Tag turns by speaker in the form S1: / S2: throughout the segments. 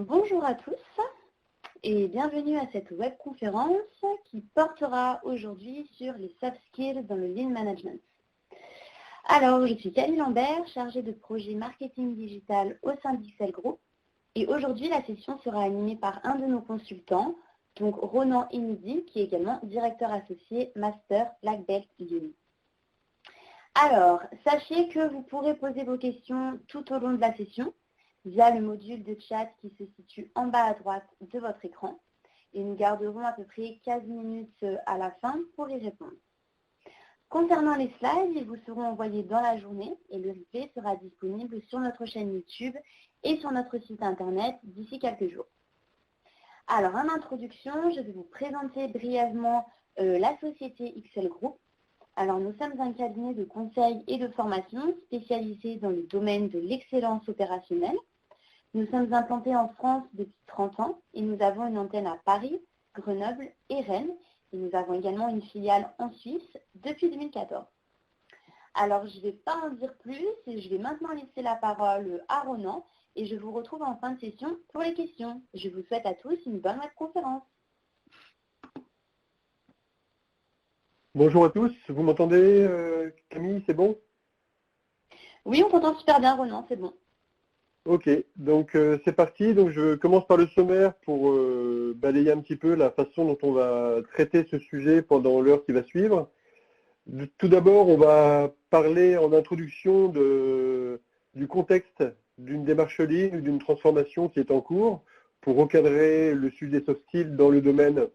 S1: Bonjour à tous et bienvenue à cette webconférence qui portera aujourd'hui sur les soft skills dans le Lean Management. Alors, je suis Camille Lambert, chargée de projet marketing digital au sein d'XL Group. Et aujourd'hui, la session sera animée par un de nos consultants, donc Ronan Inidi, qui est également directeur associé Master Black Belt Lean. Alors, sachez que vous pourrez poser vos questions tout au long de la session via le module de chat qui se situe en bas à droite de votre écran. Et nous garderons à peu près 15 minutes à la fin pour y répondre. Concernant les slides, ils vous seront envoyés dans la journée et le replay sera disponible sur notre chaîne YouTube et sur notre site internet d'ici quelques jours. Alors, en introduction, je vais vous présenter brièvement la société XL Group. Alors, nous sommes un cabinet de conseil et de formation spécialisé dans le domaine de l'excellence opérationnelle. Nous sommes implantés en France depuis 30 ans et nous avons une antenne à Paris, Grenoble et Rennes. Et nous avons également une filiale en Suisse depuis 2014. Alors, je ne vais pas en dire plus et je vais maintenant laisser la parole à Ronan et je vous retrouve en fin de session pour les questions. Je vous souhaite à tous une bonne webconférence.
S2: Bonjour à tous, vous m'entendez Camille, c'est bon?
S1: Oui, on t'entend super bien Ronan, c'est bon.
S2: Ok, donc c'est parti. Donc je commence par le sommaire pour balayer un petit peu la façon dont on va traiter ce sujet pendant l'heure qui va suivre. Tout d'abord, on va parler en introduction du contexte d'une démarche Lean ou d'une transformation qui est en cours pour recadrer le sujet des soft skills dans le domaine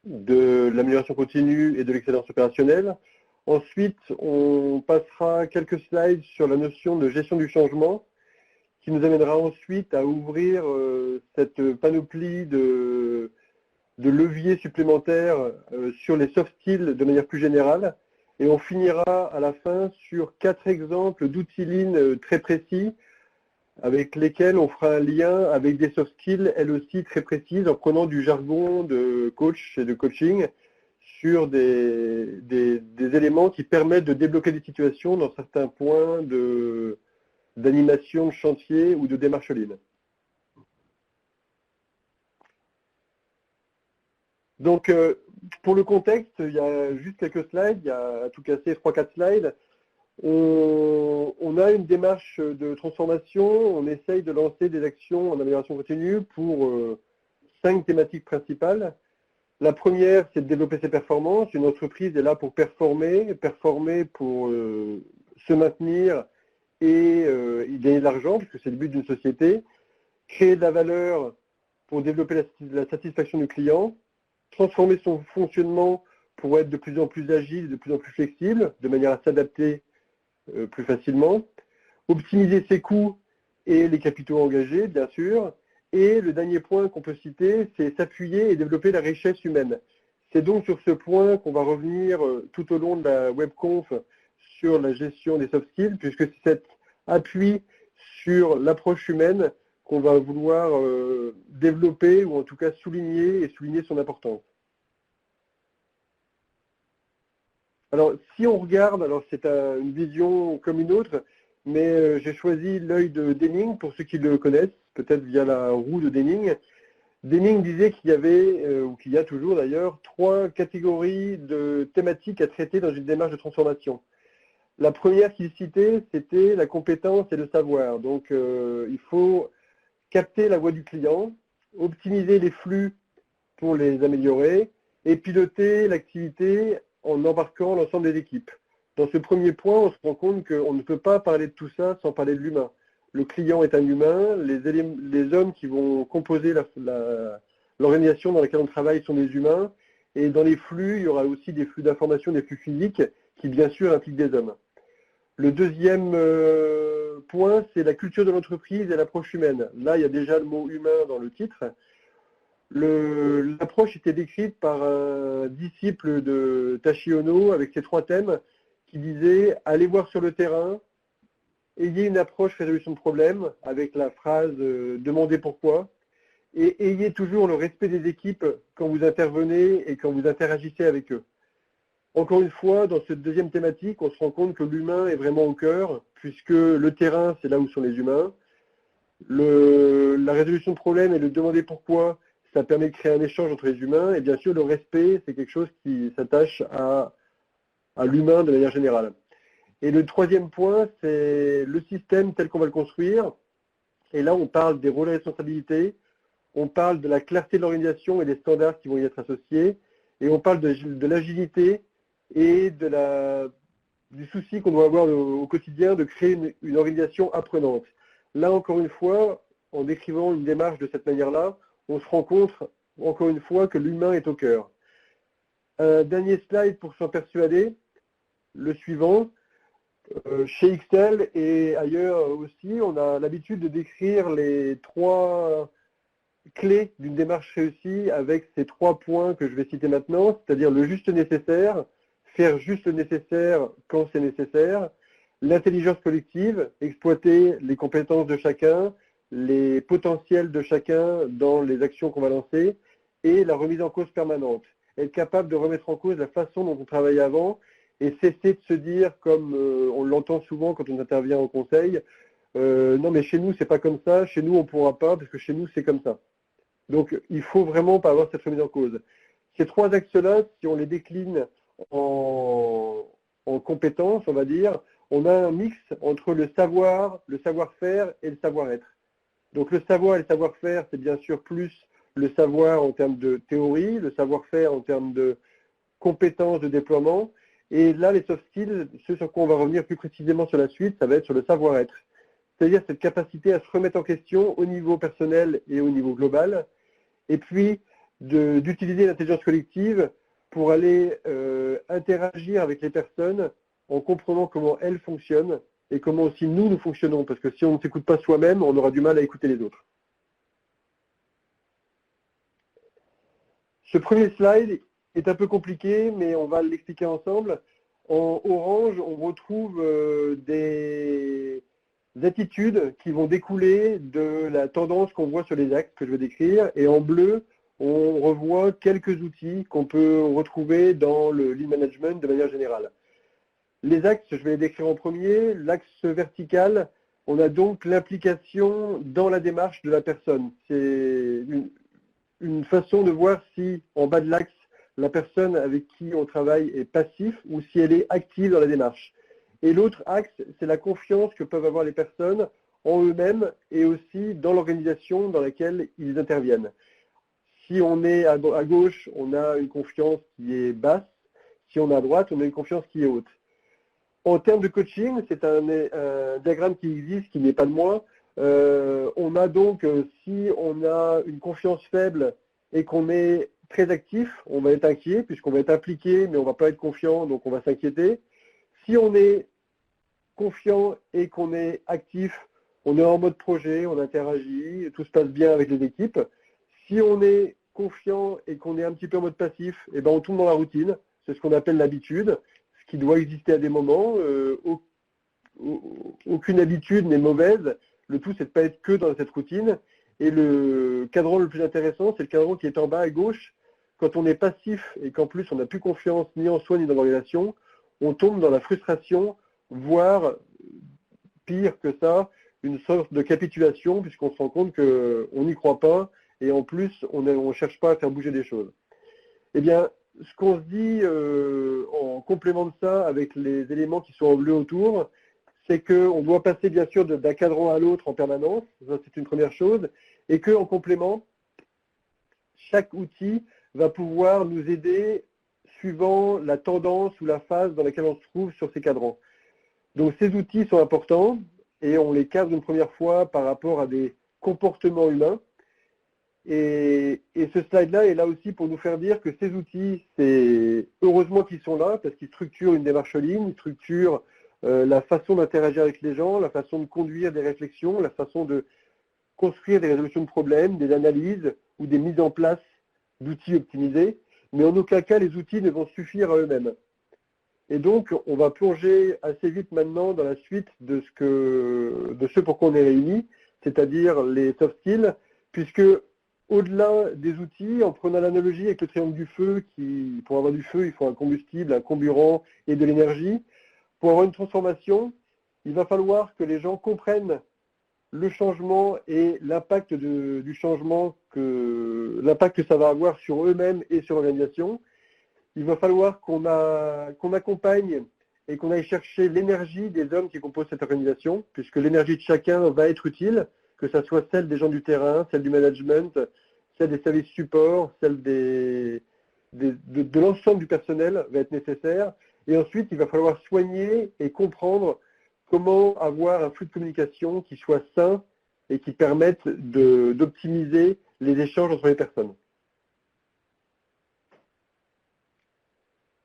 S2: de l'amélioration continue et de l'excellence opérationnelle. Ensuite, on passera quelques slides sur la notion de gestion du changement qui nous amènera ensuite à ouvrir cette panoplie de leviers supplémentaires sur les soft skills de manière plus générale. Et on finira à la fin sur 4 exemples d'outils Lean très précis avec lesquels on fera un lien avec des soft skills, elles aussi très précises, en prenant du jargon de coach et de coaching sur des éléments qui permettent de débloquer des situations dans certains points d'animation de chantier ou de démarche Lean. Donc, pour le contexte, il y a juste quelques slides, il y a à tout casser 3-4 slides. On a une démarche de transformation, on essaye de lancer des actions en amélioration continue pour 5 thématiques principales. La première, c'est de développer ses performances. Une entreprise est là pour performer pour se maintenir et gagner de l'argent, puisque c'est le but d'une société. Créer de la valeur pour développer la satisfaction du client. Transformer son fonctionnement pour être de plus en plus agile, de plus en plus flexible, de manière à s'adapter plus facilement. Optimiser ses coûts et les capitaux engagés, bien sûr. Et le dernier point qu'on peut citer, c'est s'appuyer et développer la richesse humaine. C'est donc sur ce point qu'on va revenir tout au long de la webconf sur la gestion des soft skills, puisque c'est cet appui sur l'approche humaine qu'on va vouloir développer ou en tout cas souligner son importance. Alors, si on regarde, alors c'est une vision comme une autre, mais j'ai choisi l'œil de Deming, pour ceux qui le connaissent, peut-être via la roue de Deming. Deming disait qu'il y avait, ou qu'il y a toujours d'ailleurs, 3 catégories de thématiques à traiter dans une démarche de transformation. La première qu'il citait, c'était la compétence et le savoir. Donc, il faut capter la voix du client, optimiser les flux pour les améliorer et piloter l'activité en embarquant l'ensemble des équipes. Dans ce premier point, on se rend compte qu'on ne peut pas parler de tout ça sans parler de l'humain. Le client est un humain, les hommes qui vont composer l'organisation dans laquelle on travaille sont des humains, et dans les flux, il y aura aussi des flux d'informations, des flux physiques, qui bien sûr impliquent des hommes. Le deuxième point, c'est la culture de l'entreprise et l'approche humaine. Là, il y a déjà le mot humain dans le titre. L'approche était décrite par un disciple de Tashi Ono avec ces 3 thèmes qui disaient « Allez voir sur le terrain, ayez une approche résolution de problème » avec la phrase « Demandez pourquoi » et ayez toujours le respect des équipes quand vous intervenez et quand vous interagissez avec eux. Encore une fois, dans cette deuxième thématique, on se rend compte que l'humain est vraiment au cœur, puisque le terrain, c'est là où sont les humains. La résolution de problèmes et le demander pourquoi, ça permet de créer un échange entre les humains. Et bien sûr, le respect, c'est quelque chose qui s'attache à l'humain de manière générale. Et le troisième point, c'est le système tel qu'on va le construire. Et là, on parle des rôles et responsabilités, on parle de la clarté de l'organisation et des standards qui vont y être associés, et on parle de l'agilité et du souci qu'on doit avoir au quotidien de créer une organisation apprenante. Là, encore une fois, en décrivant une démarche de cette manière-là, on se rend compte, encore une fois, que l'humain est au cœur. Un dernier slide pour s'en persuader, le suivant. Chez Excel et ailleurs aussi, on a l'habitude de décrire les 3 clés d'une démarche réussie avec ces 3 points que je vais citer maintenant, c'est-à-dire le juste nécessaire, faire juste le nécessaire quand c'est nécessaire, l'intelligence collective, exploiter les compétences de chacun, les potentiels de chacun dans les actions qu'on va lancer, et la remise en cause permanente. Être capable de remettre en cause la façon dont on travaillait avant et cesser de se dire, comme on l'entend souvent quand on intervient au conseil, non mais chez nous c'est pas comme ça, chez nous on ne pourra pas parce que chez nous c'est comme ça. Donc il ne faut vraiment pas avoir cette remise en cause. Ces 3 axes-là, si on les décline en compétences, on va dire, on a un mix entre le savoir, le savoir-faire et le savoir-être. Donc le savoir et le savoir-faire, c'est bien sûr plus le savoir en termes de théorie, le savoir-faire en termes de compétences de déploiement. Et là, les soft skills, ce sur quoi on va revenir plus précisément sur la suite, ça va être sur le savoir-être. C'est-à-dire cette capacité à se remettre en question au niveau personnel et au niveau global, et puis d'utiliser l'intelligence collective pour aller interagir avec les personnes en comprenant comment elles fonctionnent et comment aussi nous fonctionnons, parce que si on ne s'écoute pas soi-même, on aura du mal à écouter les autres. Ce premier slide est un peu compliqué, mais on va l'expliquer ensemble. En orange, on retrouve des attitudes qui vont découler de la tendance qu'on voit sur les axes que je vais décrire. Et en bleu, on revoit quelques outils qu'on peut retrouver dans le lean management de manière générale. Les axes, je vais les décrire en premier. L'axe vertical, on a donc l'implication dans la démarche de la personne. C'est une façon de voir si, en bas de l'axe, la personne avec qui on travaille est passif ou si elle est active dans la démarche. Et l'autre axe, c'est la confiance que peuvent avoir les personnes en eux-mêmes et aussi dans l'organisation dans laquelle ils interviennent. Si on est à gauche, on a une confiance qui est basse. Si on est à droite, on a une confiance qui est haute. En termes de coaching, c'est un diagramme qui existe, qui n'est pas de moi. On a donc, si on a une confiance faible et qu'on est très actif, on va être inquiet puisqu'on va être impliqué, mais on ne va pas être confiant, donc on va s'inquiéter. Si on est confiant et qu'on est actif, on est en mode projet, on interagit, tout se passe bien avec les équipes. Si on est confiant et qu'on est un petit peu en mode passif, eh ben on tombe dans la routine. C'est ce qu'on appelle l'habitude, ce qui doit exister à des moments. Aucune habitude n'est mauvaise. Le tout, c'est de ne pas être que dans cette routine. Et le cadran le plus intéressant, c'est le cadran qui est en bas à gauche. Quand on est passif et qu'en plus on n'a plus confiance ni en soi ni dans l'organisation, on tombe dans la frustration, voire, pire que ça, une sorte de capitulation, puisqu'on se rend compte qu'on n'y croit pas, et en plus, on ne cherche pas à faire bouger des choses. Eh bien, ce qu'on se dit en complément de ça, avec les éléments qui sont en bleu autour, c'est qu'on doit passer bien sûr d'un cadran à l'autre en permanence, ça c'est une première chose, et qu'en complément, chaque outil va pouvoir nous aider suivant la tendance ou la phase dans laquelle on se trouve sur ces cadrans. Donc ces outils sont importants et on les cadre une première fois par rapport à des comportements humains. Et ce slide-là est là aussi pour nous faire dire que ces outils, c'est heureusement qu'ils sont là parce qu'ils structurent une démarche ligne, ils structurent la façon d'interagir avec les gens, la façon de conduire des réflexions, la façon de construire des résolutions de problèmes, des analyses ou des mises en place d'outils optimisés, mais en aucun cas les outils ne vont suffire à eux-mêmes. Et donc, on va plonger assez vite maintenant dans la suite de ce pour quoi on est réunis, c'est-à-dire les soft skills, puisque au-delà des outils, en prenant l'analogie avec le triangle du feu, pour avoir du feu, il faut un combustible, un comburant et de l'énergie. Pour avoir une transformation, il va falloir que les gens comprennent le changement et l'impact du changement, l'impact que ça va avoir sur eux-mêmes et sur l'organisation. Il va falloir qu'on accompagne et qu'on aille chercher l'énergie des hommes qui composent cette organisation, puisque l'énergie de chacun va être utile, que ce soit celle des gens du terrain, celle du management, celle des services support, celle de l'ensemble du personnel va être nécessaire. Et ensuite, il va falloir soigner et comprendre comment avoir un flux de communication qui soit sain et qui permette d'optimiser les échanges entre les personnes.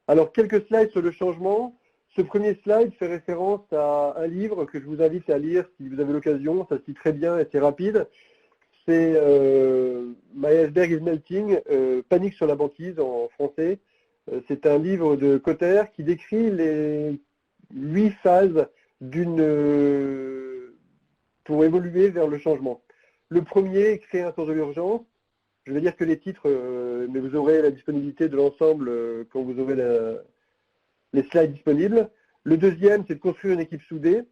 S2: Alors, quelques slides sur le changement. Ce premier slide fait référence à un livre que je vous invite à lire si vous avez l'occasion. Ça se lit très bien et c'est rapide. C'est My Iceberg is Melting, Panique sur la banquise en français. C'est un livre de Cotter qui décrit les 8 phases pour évoluer vers le changement. Le premier, créer un sens de l'urgence. Je vais dire que les titres, mais vous aurez la disponibilité de l'ensemble quand vous aurez les slides disponibles. Le deuxième, c'est de construire une équipe soudée.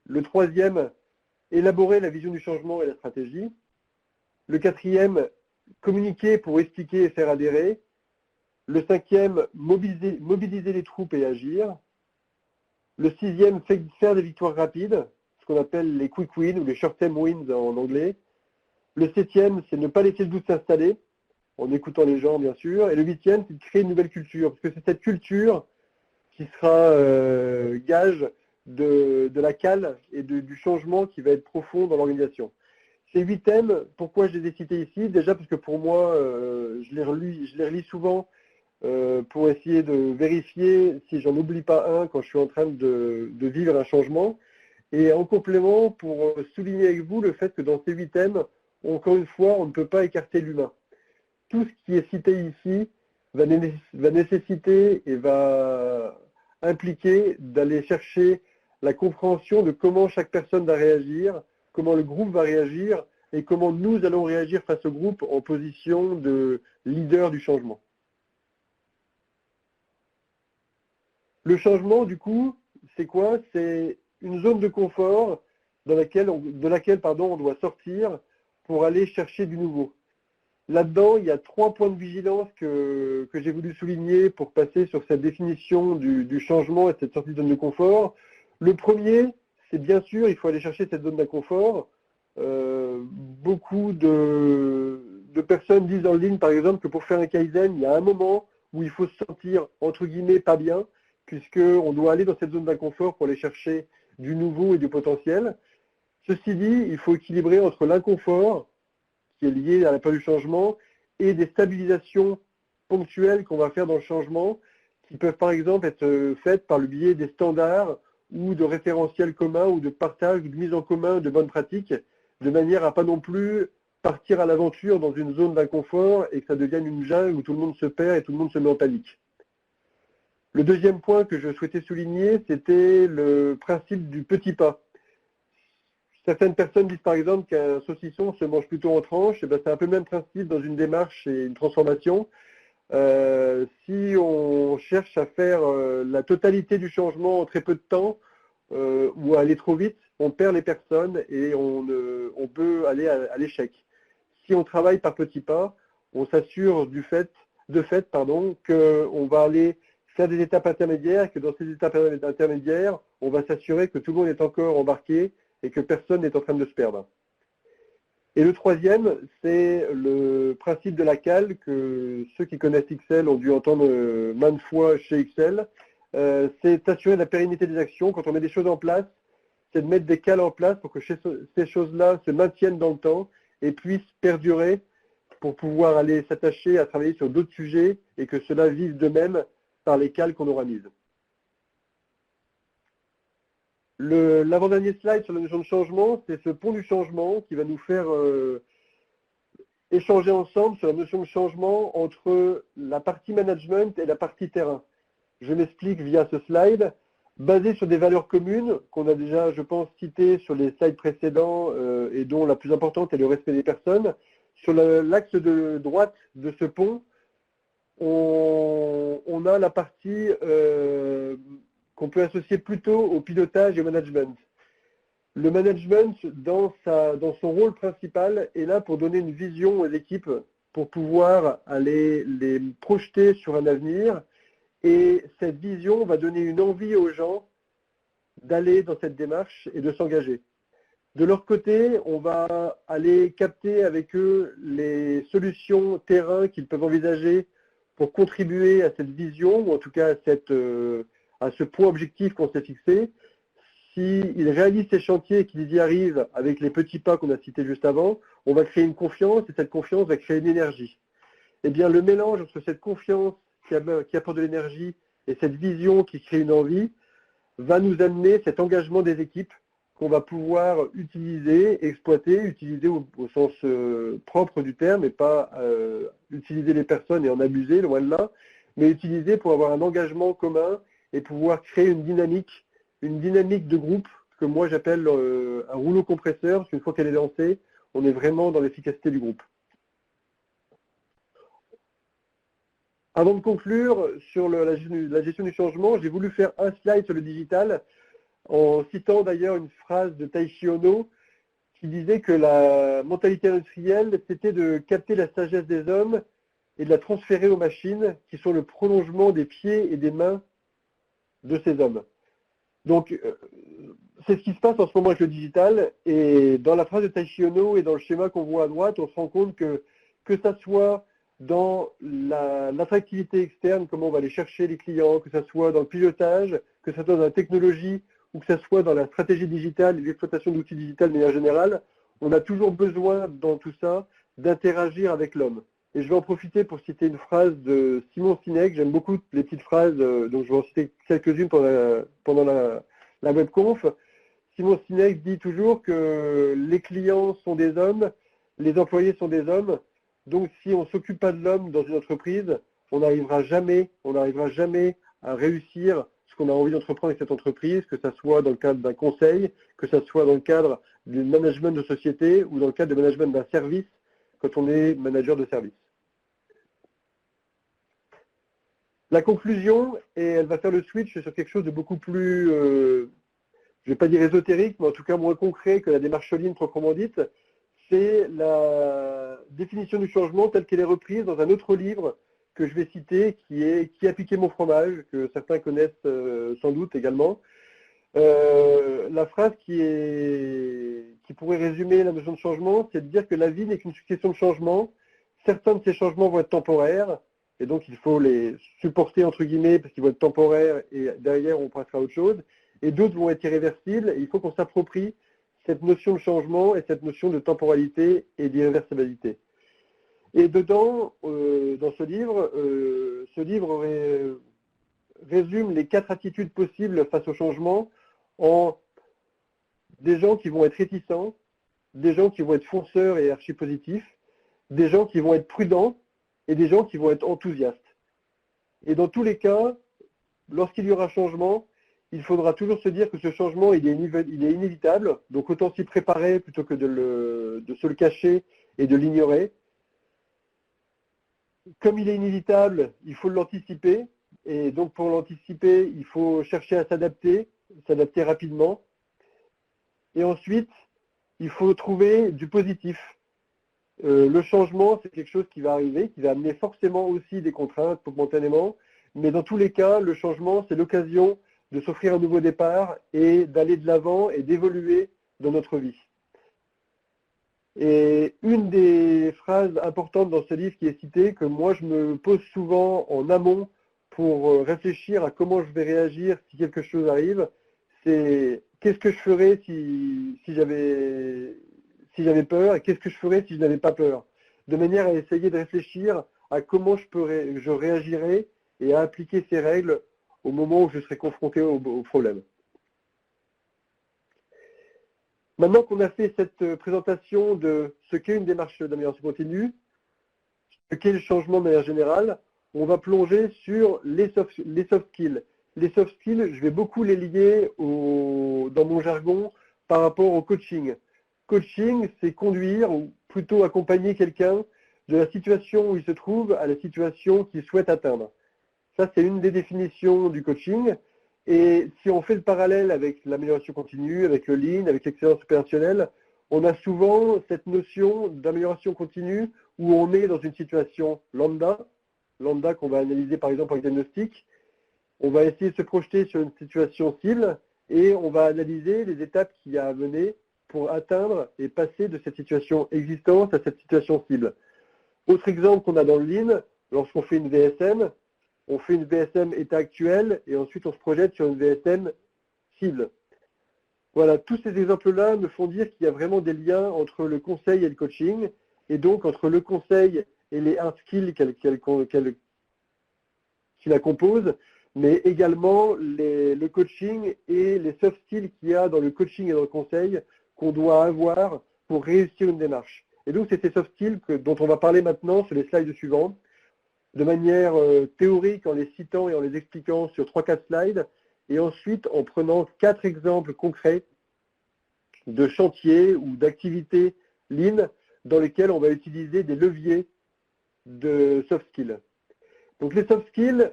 S2: Le troisième, élaborer la vision du changement et la stratégie. Le quatrième, communiquer pour expliquer et faire adhérer. Le cinquième, mobiliser les troupes et agir. Le sixième, faire des victoires rapides, ce qu'on appelle les quick wins ou les short-term wins en anglais. Le septième, c'est ne pas laisser le doute s'installer, en écoutant les gens bien sûr. Et le huitième, c'est de créer une nouvelle culture, parce que c'est cette culture qui sera gage de la cale et du changement qui va être profond dans l'organisation. Ces 8 thèmes, pourquoi je les ai cités ici? Déjà parce que pour moi, je les relis souvent pour essayer de vérifier si j'en oublie pas un quand je suis en train de vivre un changement. Et en complément, pour souligner avec vous le fait que dans ces 8 thèmes, encore une fois, on ne peut pas écarter l'humain. Tout ce qui est cité ici va nécessiter et va impliquer d'aller chercher la compréhension de comment chaque personne va réagir, comment le groupe va réagir et comment nous allons réagir face au groupe en position de leader du changement. Le changement, du coup, c'est quoi? C'est une zone de confort de laquelle on doit sortir pour aller chercher du nouveau. Là-dedans, il y a 3 points de vigilance que j'ai voulu souligner pour passer sur cette définition du changement et de cette sortie de zone de confort. Le premier, c'est bien sûr, il faut aller chercher cette zone d'inconfort. Beaucoup de personnes disent en ligne, par exemple, que pour faire un Kaizen, il y a un moment où il faut se sentir, entre guillemets, pas bien, puisqu'on doit aller dans cette zone d'inconfort pour aller chercher du nouveau et du potentiel. Ceci dit, il faut équilibrer entre l'inconfort, qui est lié à la peur du changement, et des stabilisations ponctuelles qu'on va faire dans le changement, qui peuvent par exemple être faites par le biais des standards ou de référentiels communs ou de partage ou de mise en commun de bonnes pratiques, de manière à pas non plus partir à l'aventure dans une zone d'inconfort et que ça devienne une jungle où tout le monde se perd et tout le monde se met en panique. Le deuxième point que je souhaitais souligner, c'était le principe du petit pas. Certaines personnes disent par exemple qu'un saucisson se mange plutôt en tranches, et c'est un peu le même principe dans une démarche et une transformation. Si on cherche à faire la totalité du changement en très peu de temps ou à aller trop vite, on perd les personnes et on peut aller à l'échec. Si on travaille par petits pas, on s'assure qu'on va aller faire des étapes intermédiaires, que dans ces étapes intermédiaires, on va s'assurer que tout le monde est encore embarqué et que personne n'est en train de se perdre. Et le troisième, c'est le principe de la cale que ceux qui connaissent Excel ont dû entendre maintes fois chez Excel. C'est assurer la pérennité des actions. Quand on met des choses en place, c'est de mettre des cales en place pour que ces choses-là se maintiennent dans le temps et puissent perdurer pour pouvoir aller s'attacher à travailler sur d'autres sujets et que cela vive de même par les cales qu'on aura mises. L'avant-dernier slide sur la notion de changement, c'est ce pont du changement qui va nous faire échanger ensemble sur la notion de changement entre la partie management et la partie terrain. Je m'explique via ce slide. Basé sur des valeurs communes qu'on a déjà, je pense, citées sur les slides précédents et dont la plus importante est le respect des personnes, sur l'axe de droite de ce pont, on a la partie qu'on peut associer plutôt au pilotage et au management. Le management, dans son rôle principal, est là pour donner une vision aux équipes, pour pouvoir aller les projeter sur un avenir. Et cette vision va donner une envie aux gens d'aller dans cette démarche et de s'engager. De leur côté, on va aller capter avec eux les solutions terrain qu'ils peuvent envisager pour contribuer à cette vision, ou en tout cas à ce point objectif qu'on s'est fixé. S'ils réalisent ces chantiers et qu'ils y arrivent avec les petits pas qu'on a cités juste avant, on va créer une confiance et cette confiance va créer une énergie. Eh bien, le mélange entre cette confiance qui apporte de l'énergie et cette vision qui crée une envie va nous amener cet engagement des équipes qu'on va pouvoir utiliser, exploiter, utiliser au sens propre du terme et pas utiliser les personnes et en abuser, loin de là, mais utiliser pour avoir un engagement commun et pouvoir créer une dynamique de groupe que moi j'appelle un rouleau compresseur, parce qu'une fois qu'elle est lancée, on est vraiment dans l'efficacité du groupe. Avant de conclure sur la gestion du changement, j'ai voulu faire un slide sur le digital, en citant d'ailleurs une phrase de Taishi Ohno qui disait que la mentalité industrielle, c'était de capter la sagesse des hommes et de la transférer aux machines qui sont le prolongement des pieds et des mains de ces hommes. Donc, c'est ce qui se passe en ce moment avec le digital. Et dans la phrase de Taishi Ohno et dans le schéma qu'on voit à droite, on se rend compte que ça soit dans l'attractivité externe, comment on va aller chercher les clients, que ça soit dans le pilotage, que ça soit dans la technologie, ou que ce soit dans la stratégie digitale et l'exploitation d'outils digitales de manière générale, on a toujours besoin dans tout ça d'interagir avec l'homme. Et je vais en profiter pour citer une phrase de Simon Sinek. J'aime beaucoup les petites phrases, donc je vais en citer quelques-unes pendant la webconf. Simon Sinek dit toujours que les clients sont des hommes, les employés sont des hommes. Donc si on ne s'occupe pas de l'homme dans une entreprise, on n'arrivera jamais à réussir ce qu'on a envie d'entreprendre avec cette entreprise, que ce soit dans le cadre d'un conseil, que ce soit dans le cadre du management de société ou dans le cadre du management d'un service quand on est manager de service. La conclusion, et elle va faire le switch sur quelque chose de beaucoup plus, je ne vais pas dire ésotérique, mais en tout cas moins concret que la démarche Lean proprement dite, c'est la définition du changement telle qu'elle est reprise dans un autre livre que je vais citer, qui a piqué mon fromage, que certains connaissent sans doute également. La phrase qui pourrait résumer la notion de changement, c'est de dire que la vie n'est qu'une succession de changements. Certains de ces changements vont être temporaires, et donc il faut les supporter entre guillemets parce qu'ils vont être temporaires et derrière on passera à autre chose. Et d'autres vont être irréversibles, et il faut qu'on s'approprie cette notion de changement et cette notion de temporalité et d'irréversibilité. Et dedans, dans ce livre résume les 4 attitudes possibles face au changement en des gens qui vont être réticents, des gens qui vont être fonceurs et archi-positifs, des gens qui vont être prudents et des gens qui vont être enthousiastes. Et dans tous les cas, lorsqu'il y aura changement, il faudra toujours se dire que ce changement, il est inévitable, donc autant s'y préparer plutôt que de se le cacher et de l'ignorer. Comme il est inévitable, il faut l'anticiper, et donc pour l'anticiper, il faut chercher à s'adapter rapidement. Et ensuite, il faut trouver du positif. Le changement, c'est quelque chose qui va arriver, qui va amener forcément aussi des contraintes momentanément, mais dans tous les cas, le changement, c'est l'occasion de s'offrir un nouveau départ et d'aller de l'avant et d'évoluer dans notre vie. Et une des phrases importantes dans ce livre qui est citée, que moi je me pose souvent en amont pour réfléchir à comment je vais réagir si quelque chose arrive, c'est qu'est-ce que je ferais si j'avais peur et qu'est-ce que je ferais si je n'avais pas peur. De manière à essayer de réfléchir à comment je réagirais et à appliquer ces règles au moment où je serai confronté au problème. Maintenant qu'on a fait cette présentation de ce qu'est une démarche d'amélioration continue, ce qu'est le changement de manière générale, on va plonger sur les soft skills. Les soft skills, je vais beaucoup les lier dans mon jargon par rapport au coaching. Coaching, c'est conduire ou plutôt accompagner quelqu'un de la situation où il se trouve à la situation qu'il souhaite atteindre. Ça, c'est une des définitions du coaching. Et si on fait le parallèle avec l'amélioration continue, avec le Lean, avec l'excellence opérationnelle, on a souvent cette notion d'amélioration continue où on est dans une situation lambda qu'on va analyser par exemple en diagnostic. On va essayer de se projeter sur une situation cible et on va analyser les étapes qu'il y a à mener pour atteindre et passer de cette situation existante à cette situation cible. Autre exemple qu'on a dans le Lean, lorsqu'on fait une VSM, on fait une VSM état actuel et ensuite on se projette sur une VSM cible. Voilà, tous ces exemples-là me font dire qu'il y a vraiment des liens entre le conseil et le coaching, et donc entre le conseil et les hard skills qui la composent, mais également le coaching et les soft skills qu'il y a dans le coaching et dans le conseil qu'on doit avoir pour réussir une démarche. Et donc c'est ces soft skills dont on va parler maintenant sur les slides suivants, de manière théorique en les citant et en les expliquant sur 3-4 slides, et ensuite en prenant 4 exemples concrets de chantiers ou d'activités Lean dans lesquels on va utiliser des leviers de soft skills. Donc les soft skills,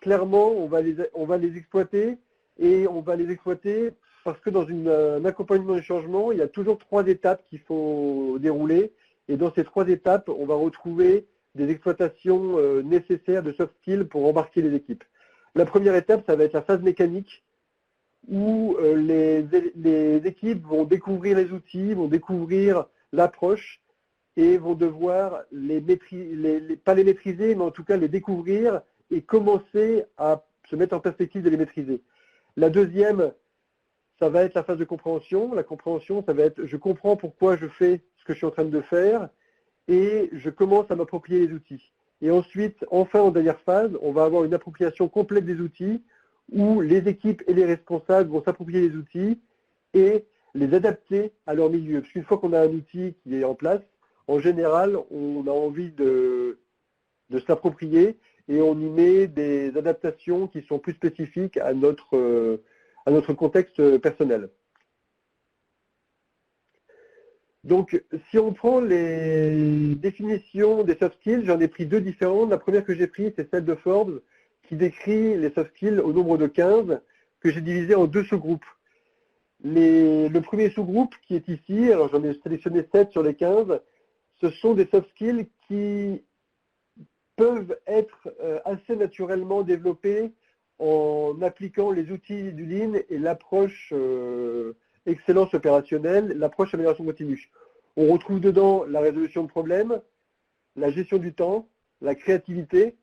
S2: clairement, on va les exploiter, et on va les exploiter parce que dans un accompagnement du changement, il y a toujours 3 étapes qu'il faut dérouler, et dans ces 3 étapes, on va retrouver des exploitations nécessaires de soft skills pour embarquer les équipes. La première étape, ça va être la phase mécanique, où les équipes vont découvrir les outils, vont découvrir l'approche et vont devoir pas les maîtriser, mais en tout cas les découvrir et commencer à se mettre en perspective de les maîtriser. La deuxième, ça va être la phase de compréhension. La compréhension, ça va être je comprends pourquoi je fais ce que je suis en train de faire et je commence à m'approprier les outils. Et ensuite, enfin, en dernière phase, on va avoir une appropriation complète des outils où les équipes et les responsables vont s'approprier les outils et les adapter à leur milieu. Parce qu'une fois qu'on a un outil qui est en place, en général, on a envie de se l'approprier et on y met des adaptations qui sont plus spécifiques à notre contexte personnel. Donc, si on prend les définitions des soft skills, j'en ai pris 2 différentes. La première que j'ai prise, c'est celle de Forbes, qui décrit les soft skills au nombre de 15, que j'ai divisé en 2 sous-groupes. Le premier sous-groupe qui est ici, alors j'en ai sélectionné 7 sur les 15, ce sont des soft skills qui peuvent être assez naturellement développés en appliquant les outils du Lean et l'approche excellence opérationnelle, l'approche amélioration continue. On retrouve dedans la résolution de problèmes, la gestion du temps, la créativité,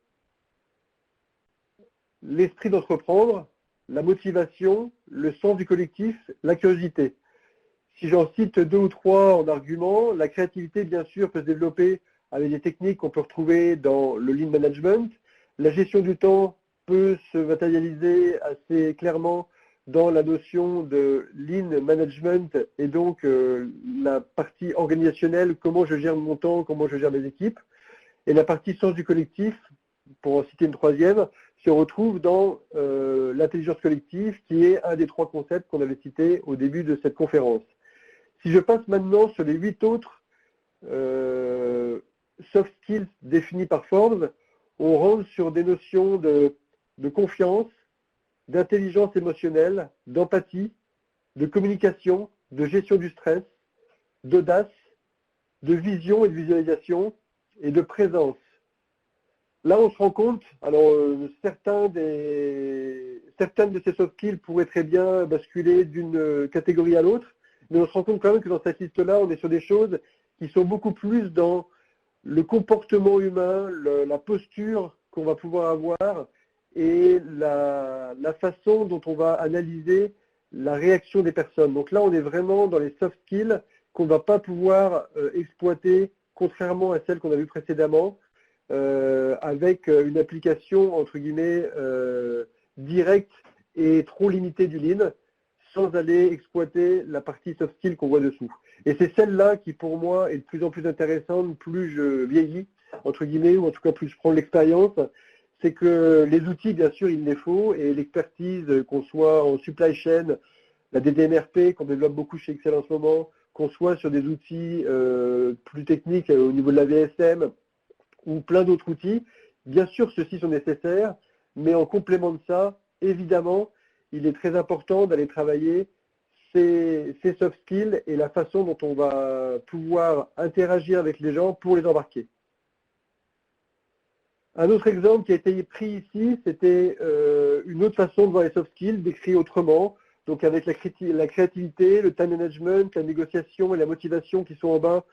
S2: l'esprit d'entreprendre, la motivation, le sens du collectif, la curiosité. Si j'en cite 2 ou 3 en argument, la créativité, bien sûr, peut se développer avec des techniques qu'on peut retrouver dans le Lean Management. La gestion du temps peut se matérialiser assez clairement dans la notion de Lean Management et donc la partie organisationnelle, comment je gère mon temps, comment je gère mes équipes. Et la partie sens du collectif, pour en citer une 3e, se retrouve dans l'intelligence collective, qui est un des 3 concepts qu'on avait cités au début de cette conférence. Si je passe maintenant sur les 8 autres soft skills définis par Forbes, on rentre sur des notions de confiance, d'intelligence émotionnelle, d'empathie, de communication, de gestion du stress, d'audace, de vision et de visualisation et de présence. Là, on se rend compte, alors certaines de ces soft skills pourraient très bien basculer d'une catégorie à l'autre, mais on se rend compte quand même que dans cette liste-là, on est sur des choses qui sont beaucoup plus dans le comportement humain, la posture qu'on va pouvoir avoir et la façon dont on va analyser la réaction des personnes. Donc là, on est vraiment dans les soft skills qu'on ne va pas pouvoir exploiter, contrairement à celles qu'on a vues précédemment, avec une application, entre guillemets, directe et trop limitée du Lean, sans aller exploiter la partie soft skill qu'on voit dessous. Et c'est celle-là qui, pour moi, est de plus en plus intéressante, plus je vieillis, entre guillemets, ou en tout cas plus je prends l'expérience, c'est que les outils, bien sûr, il les faut, et l'expertise, qu'on soit en supply chain, la DDMRP, qu'on développe beaucoup chez Excel en ce moment, qu'on soit sur des outils plus techniques au niveau de la VSM, ou plein d'autres outils, bien sûr, ceux-ci sont nécessaires, mais en complément de ça, évidemment, il est très important d'aller travailler ces soft skills et la façon dont on va pouvoir interagir avec les gens pour les embarquer. Un autre exemple qui a été pris ici, c'était une autre façon de voir les soft skills, décrit autrement, donc avec la créativité, le time management, la négociation et la motivation qui sont en bas,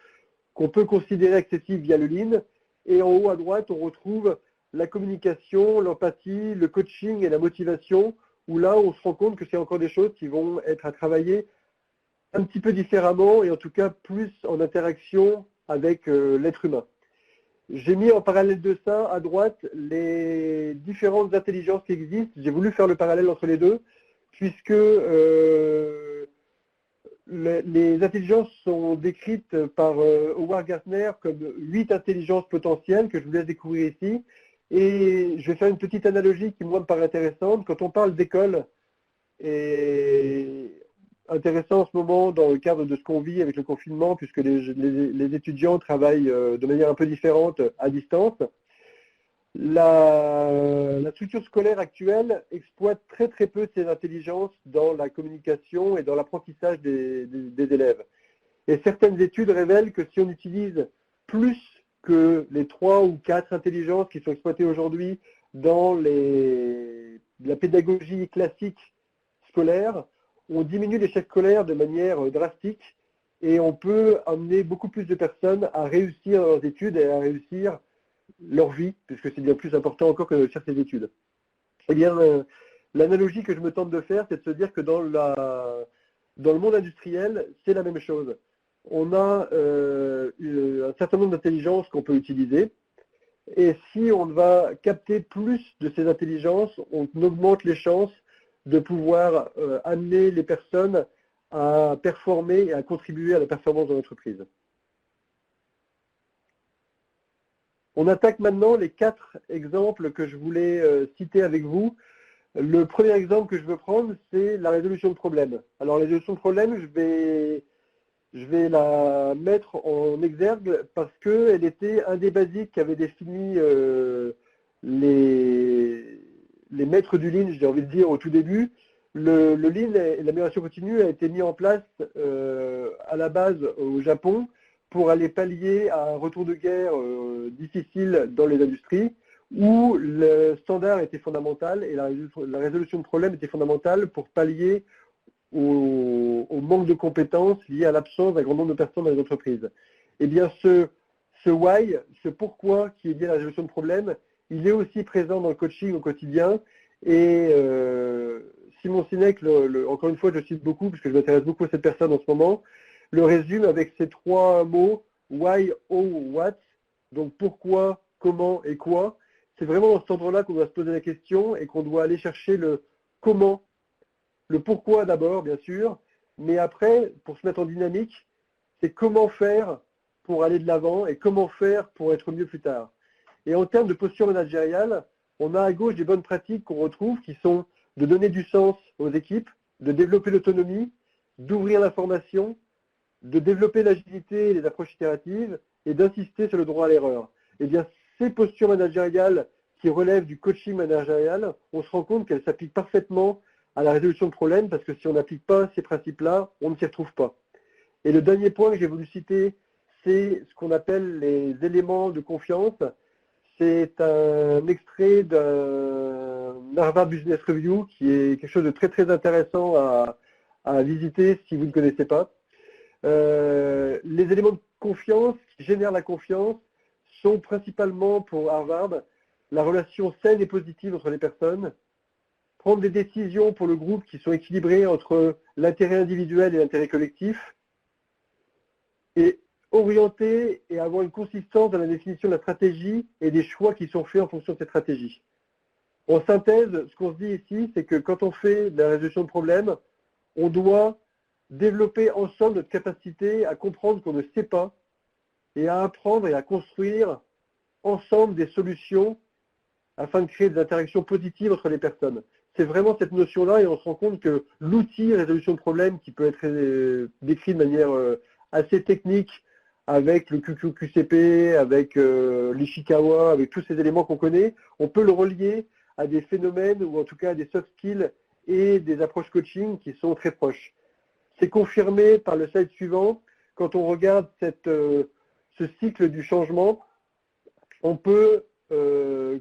S2: qu'on peut considérer accessibles via le Lean. Et en haut à droite, on retrouve la communication, l'empathie, le coaching et la motivation, où là, on se rend compte que c'est encore des choses qui vont être à travailler un petit peu différemment et en tout cas plus en interaction avec l'être humain. J'ai mis en parallèle de ça, à droite, les différentes intelligences qui existent. J'ai voulu faire le parallèle entre les deux, puisque les intelligences sont décrites par Howard Gardner comme 8 intelligences potentielles que je vous laisse découvrir ici. Et je vais faire une petite analogie qui, moi, me paraît intéressante. Quand on parle d'école, et intéressant en ce moment dans le cadre de ce qu'on vit avec le confinement, puisque les étudiants travaillent de manière un peu différente à distance. La structure scolaire actuelle exploite très très peu ces intelligences dans la communication et dans l'apprentissage des élèves. Et certaines études révèlent que si on utilise plus que les 3 ou 4 intelligences qui sont exploitées aujourd'hui dans la pédagogie classique scolaire, on diminue l'échec scolaire de manière drastique et on peut amener beaucoup plus de personnes à réussir leurs études et à réussir leur vie, puisque c'est bien plus important encore que de faire ses études. Eh bien, l'analogie que je me tente de faire, c'est de se dire que dans le monde industriel, c'est la même chose. On a un certain nombre d'intelligences qu'on peut utiliser, et si on va capter plus de ces intelligences, on augmente les chances de pouvoir amener les personnes à performer et à contribuer à la performance de l'entreprise. On attaque maintenant les 4 exemples que je voulais citer avec vous. Le premier exemple que je veux prendre, c'est la résolution de problèmes. Alors la résolution de problèmes, je vais la mettre en exergue parce qu'elle était un des basiques qui avait défini les maîtres du Lean, j'ai envie de dire au tout début. Le Lean et l'amélioration continue a été mis en place à la base au Japon pour aller pallier à un retour de guerre difficile dans les industries où le standard était fondamental et la résolution de problèmes était fondamentale pour pallier au manque de compétences lié à l'absence d'un grand nombre de personnes dans les entreprises. Eh bien, ce why, ce pourquoi qui est lié à la résolution de problèmes, il est aussi présent dans le coaching au quotidien. Et Simon Sinek, encore une fois, je cite beaucoup parce que je m'intéresse beaucoup à cette personne en ce moment, le résume avec ces 3 mots, why, how, what, donc pourquoi, comment et quoi. C'est vraiment dans cet endroit-là qu'on doit se poser la question et qu'on doit aller chercher le comment, le pourquoi d'abord, bien sûr, mais après, pour se mettre en dynamique, c'est comment faire pour aller de l'avant et comment faire pour être mieux plus tard. Et en termes de posture managériale, on a à gauche des bonnes pratiques qu'on retrouve qui sont de donner du sens aux équipes, de développer l'autonomie, d'ouvrir l'information, de développer l'agilité et les approches itératives et d'insister sur le droit à l'erreur. Eh bien, ces postures managériales qui relèvent du coaching managérial, on se rend compte qu'elles s'appliquent parfaitement à la résolution de problèmes parce que si on n'applique pas ces principes-là, on ne s'y retrouve pas. Et le dernier point que j'ai voulu citer, c'est ce qu'on appelle les éléments de confiance. C'est un extrait d'un Harvard Business Review qui est quelque chose de très très intéressant à visiter si vous ne connaissez pas. Les éléments de confiance qui génèrent la confiance sont principalement pour Harvard la relation saine et positive entre les personnes, prendre des décisions pour le groupe qui sont équilibrées entre l'intérêt individuel et l'intérêt collectif, et orienter et avoir une consistance dans la définition de la stratégie et des choix qui sont faits en fonction de cette stratégie. En synthèse, ce qu'on se dit ici, c'est que quand on fait de la résolution de problèmes, on doit développer ensemble notre capacité à comprendre qu'on ne sait pas et à apprendre et à construire ensemble des solutions afin de créer des interactions positives entre les personnes. C'est vraiment cette notion-là et on se rend compte que l'outil résolution de problèmes qui peut être décrit de manière assez technique avec le QQQCP, avec l'Ishikawa, avec tous ces éléments qu'on connaît, on peut le relier à des phénomènes ou en tout cas à des soft skills et des approches coaching qui sont très proches. C'est confirmé par le slide suivant. Quand on regarde ce cycle du changement, on peut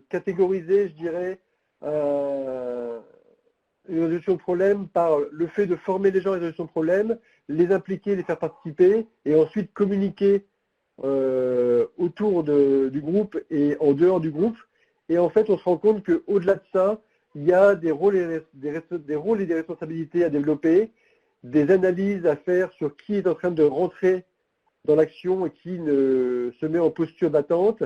S2: catégoriser, je dirais, une résolution de problème par le fait de former les gens à une résolution de problème, les impliquer, les faire participer, et ensuite communiquer autour du groupe et en dehors du groupe. Et en fait, on se rend compte qu'au-delà de ça, il y a des rôles et des responsabilités à développer, des analyses à faire sur qui est en train de rentrer dans l'action et qui se met en posture d'attente,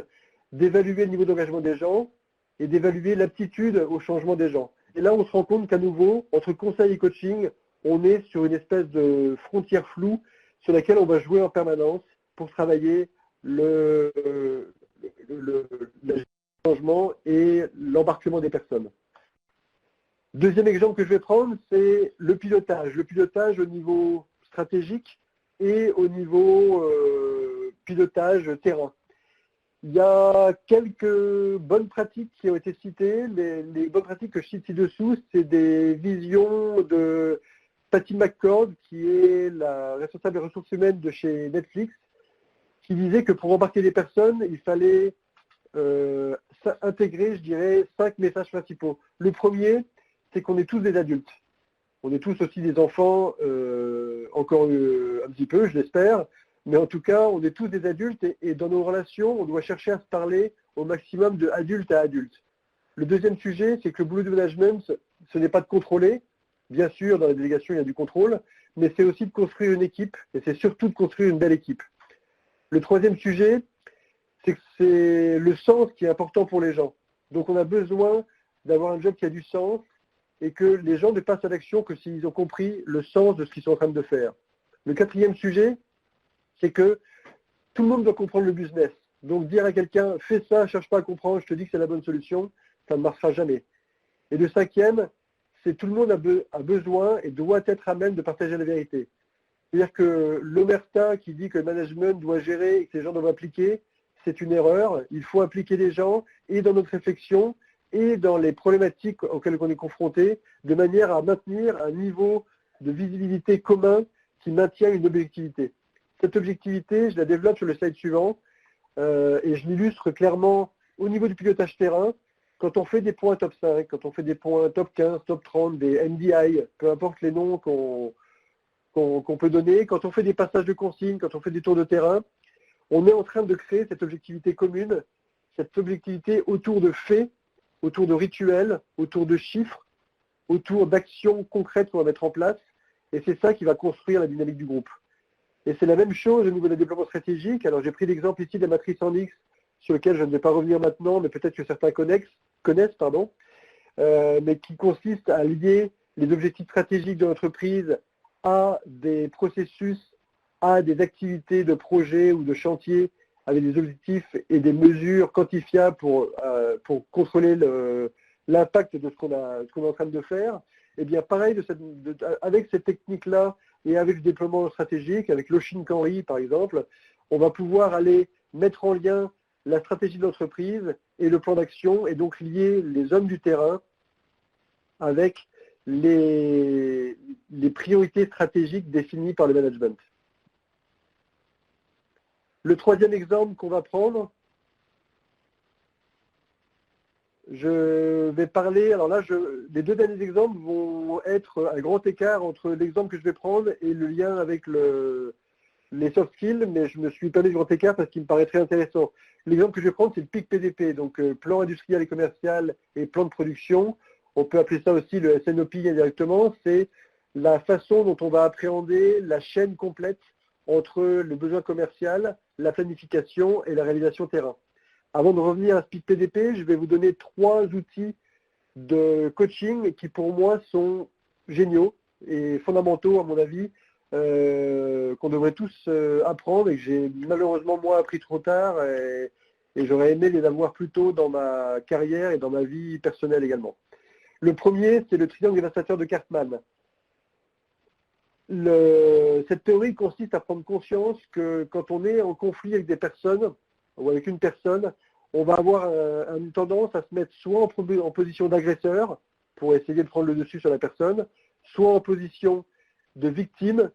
S2: d'évaluer le niveau d'engagement des gens et d'évaluer l'aptitude au changement des gens. Et là, on se rend compte qu'à nouveau, entre conseil et coaching, on est sur une espèce de frontière floue sur laquelle on va jouer en permanence pour travailler le changement et l'embarquement des personnes. Deuxième exemple que je vais prendre, c'est le pilotage. Le pilotage au niveau stratégique et au niveau pilotage terrain. Il y a quelques bonnes pratiques qui ont été citées. Les bonnes pratiques que je cite ci-dessous, c'est des visions de Patty McCord, qui est la responsable des ressources humaines de chez Netflix, qui disait que pour embarquer des personnes, il fallait intégrer, je dirais, 5 messages principaux. Le premier, c'est qu'on est tous des adultes. On est tous aussi des enfants, encore un petit peu, je l'espère, mais en tout cas, on est tous des adultes et dans nos relations, on doit chercher à se parler au maximum de adulte à adulte. Le deuxième sujet, c'est que le boulot du management, ce n'est pas de contrôler. Bien sûr, dans la délégation, il y a du contrôle, mais c'est aussi de construire une équipe et c'est surtout de construire une belle équipe. Le troisième sujet, c'est que c'est le sens qui est important pour les gens. Donc, on a besoin d'avoir un job qui a du sens et que les gens ne passent à l'action que s'ils ont compris le sens de ce qu'ils sont en train de faire. Le quatrième sujet, c'est que tout le monde doit comprendre le business. Donc dire à quelqu'un, fais ça, cherche pas à comprendre, je te dis que c'est la bonne solution, ça ne marchera jamais. Et le cinquième, c'est tout le monde a besoin et doit être à même de partager la vérité. C'est-à-dire que l'omerta qui dit que le management doit gérer et que les gens doivent appliquer, c'est une erreur. Il faut impliquer les gens et dans notre réflexion et dans les problématiques auxquelles on est confronté, de manière à maintenir un niveau de visibilité commun qui maintient une objectivité. Cette objectivité, je la développe sur le slide suivant et je l'illustre clairement au niveau du pilotage terrain. Quand on fait des points top 5, quand on fait des points top 15, top 30, des MDI, peu importe les noms qu'on peut donner, quand on fait des passages de consignes, quand on fait des tours de terrain, on est en train de créer cette objectivité commune, cette objectivité autour de faits, autour de rituels, autour de chiffres, autour d'actions concrètes qu'on va mettre en place. Et c'est ça qui va construire la dynamique du groupe. Et c'est la même chose au niveau du développement stratégique. Alors j'ai pris l'exemple ici de la matrice en X, sur lequel je ne vais pas revenir maintenant, mais peut-être que certains connaissent, mais qui consiste à lier les objectifs stratégiques de l'entreprise à des processus, à des activités de projet ou de chantier avec des objectifs et des mesures quantifiables pour contrôler l'impact de ce qu'on est en train de faire. Et bien pareil, avec cette technique-là et avec le déploiement stratégique, avec l'Oshinkanri par exemple, on va pouvoir aller mettre en lien la stratégie de l'entreprise et le plan d'action et donc lier les hommes du terrain avec les priorités stratégiques définies par le management. Le troisième exemple qu'on va prendre, je vais parler, alors là, les deux derniers exemples vont être un grand écart entre l'exemple que je vais prendre et le lien avec les soft skills, mais je me suis permis de grand écart parce qu'il me paraît très intéressant. L'exemple que je vais prendre, c'est le PIC PDP, donc plan industriel et commercial et plan de production. On peut appeler ça aussi le SNOP indirectement. C'est la façon dont on va appréhender la chaîne complète entre le besoin commercial, la planification et la réalisation terrain. Avant de revenir à ce PIC PDP, je vais vous donner 3 outils de coaching qui pour moi sont géniaux et fondamentaux à mon avis, qu'on devrait tous apprendre et que j'ai malheureusement moi appris trop tard et j'aurais aimé les avoir plus tôt dans ma carrière et dans ma vie personnelle également. Le premier, c'est le triangle dévastateur de Cartman. Cette théorie consiste à prendre conscience que quand on est en conflit avec des personnes ou avec une personne, on va avoir une tendance à se mettre soit en position d'agresseur, pour essayer de prendre le dessus sur la personne, soit en position de victime,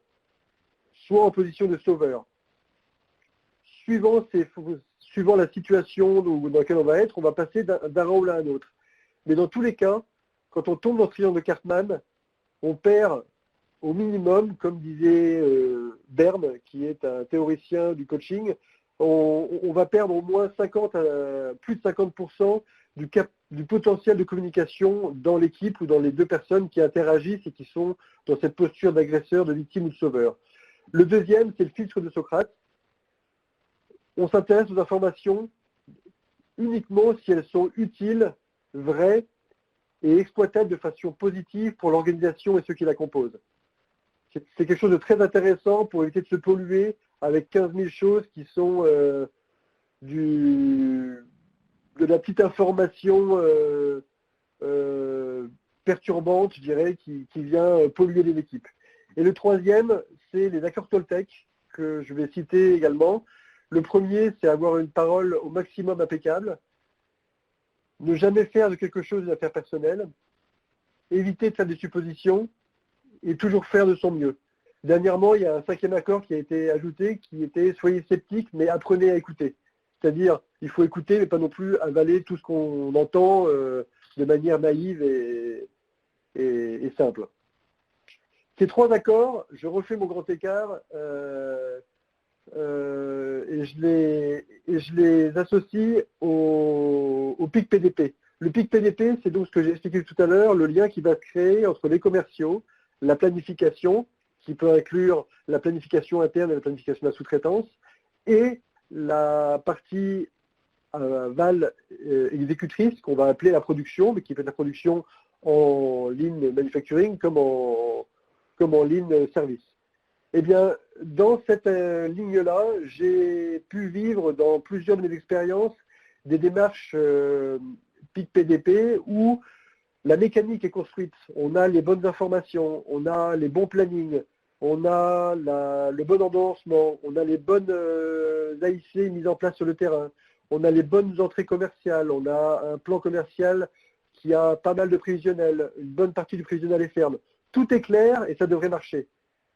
S2: soit en position de sauveur. Suivant la situation dans laquelle on va être, on va passer d'un rôle à un autre. Mais dans tous les cas, quand on tombe dans le triangle de Cartman, on perd au minimum, comme disait Berne, qui est un théoricien du coaching, on va perdre au moins plus de 50% du potentiel de communication dans l'équipe ou dans les deux personnes qui interagissent et qui sont dans cette posture d'agresseur, de victime ou de sauveur. Le deuxième, c'est le filtre de Socrate. On s'intéresse aux informations uniquement si elles sont utiles, vraies et exploitables de façon positive pour l'organisation et ceux qui la composent. C'est quelque chose de très intéressant pour éviter de se polluer avec 15 000 choses qui sont de la petite information perturbante, je dirais, qui vient polluer les équipes. Et le troisième, c'est les accords Toltec, que je vais citer également. Le premier, c'est avoir une parole au maximum impeccable, ne jamais faire de quelque chose une affaire personnelle, éviter de faire des suppositions et toujours faire de son mieux. Dernièrement, il y a un cinquième accord qui a été ajouté qui était « soyez sceptiques, mais apprenez à écouter ». C'est-à-dire, il faut écouter, mais pas non plus avaler tout ce qu'on entend de manière naïve et simple. Ces trois accords, je refais mon grand écart et je les associe au PIC PDP. Le PIC PDP, c'est donc ce que j'ai expliqué tout à l'heure, le lien qui va se créer entre les commerciaux, la planification, qui peut inclure la planification interne et la planification de la sous-traitance, et la partie aval exécutrice, qu'on va appeler la production, mais qui peut être la production en ligne manufacturing comme en ligne service. Eh bien, dans cette ligne-là, j'ai pu vivre dans plusieurs de mes expériences des démarches PIC PDP où la mécanique est construite. On a les bonnes informations, on a les bons plannings, on a le bon endorsement, on a les bonnes AIC mises en place sur le terrain, on a les bonnes entrées commerciales, on a un plan commercial qui a pas mal de prévisionnels, une bonne partie du prévisionnel est ferme. Tout est clair et ça devrait marcher.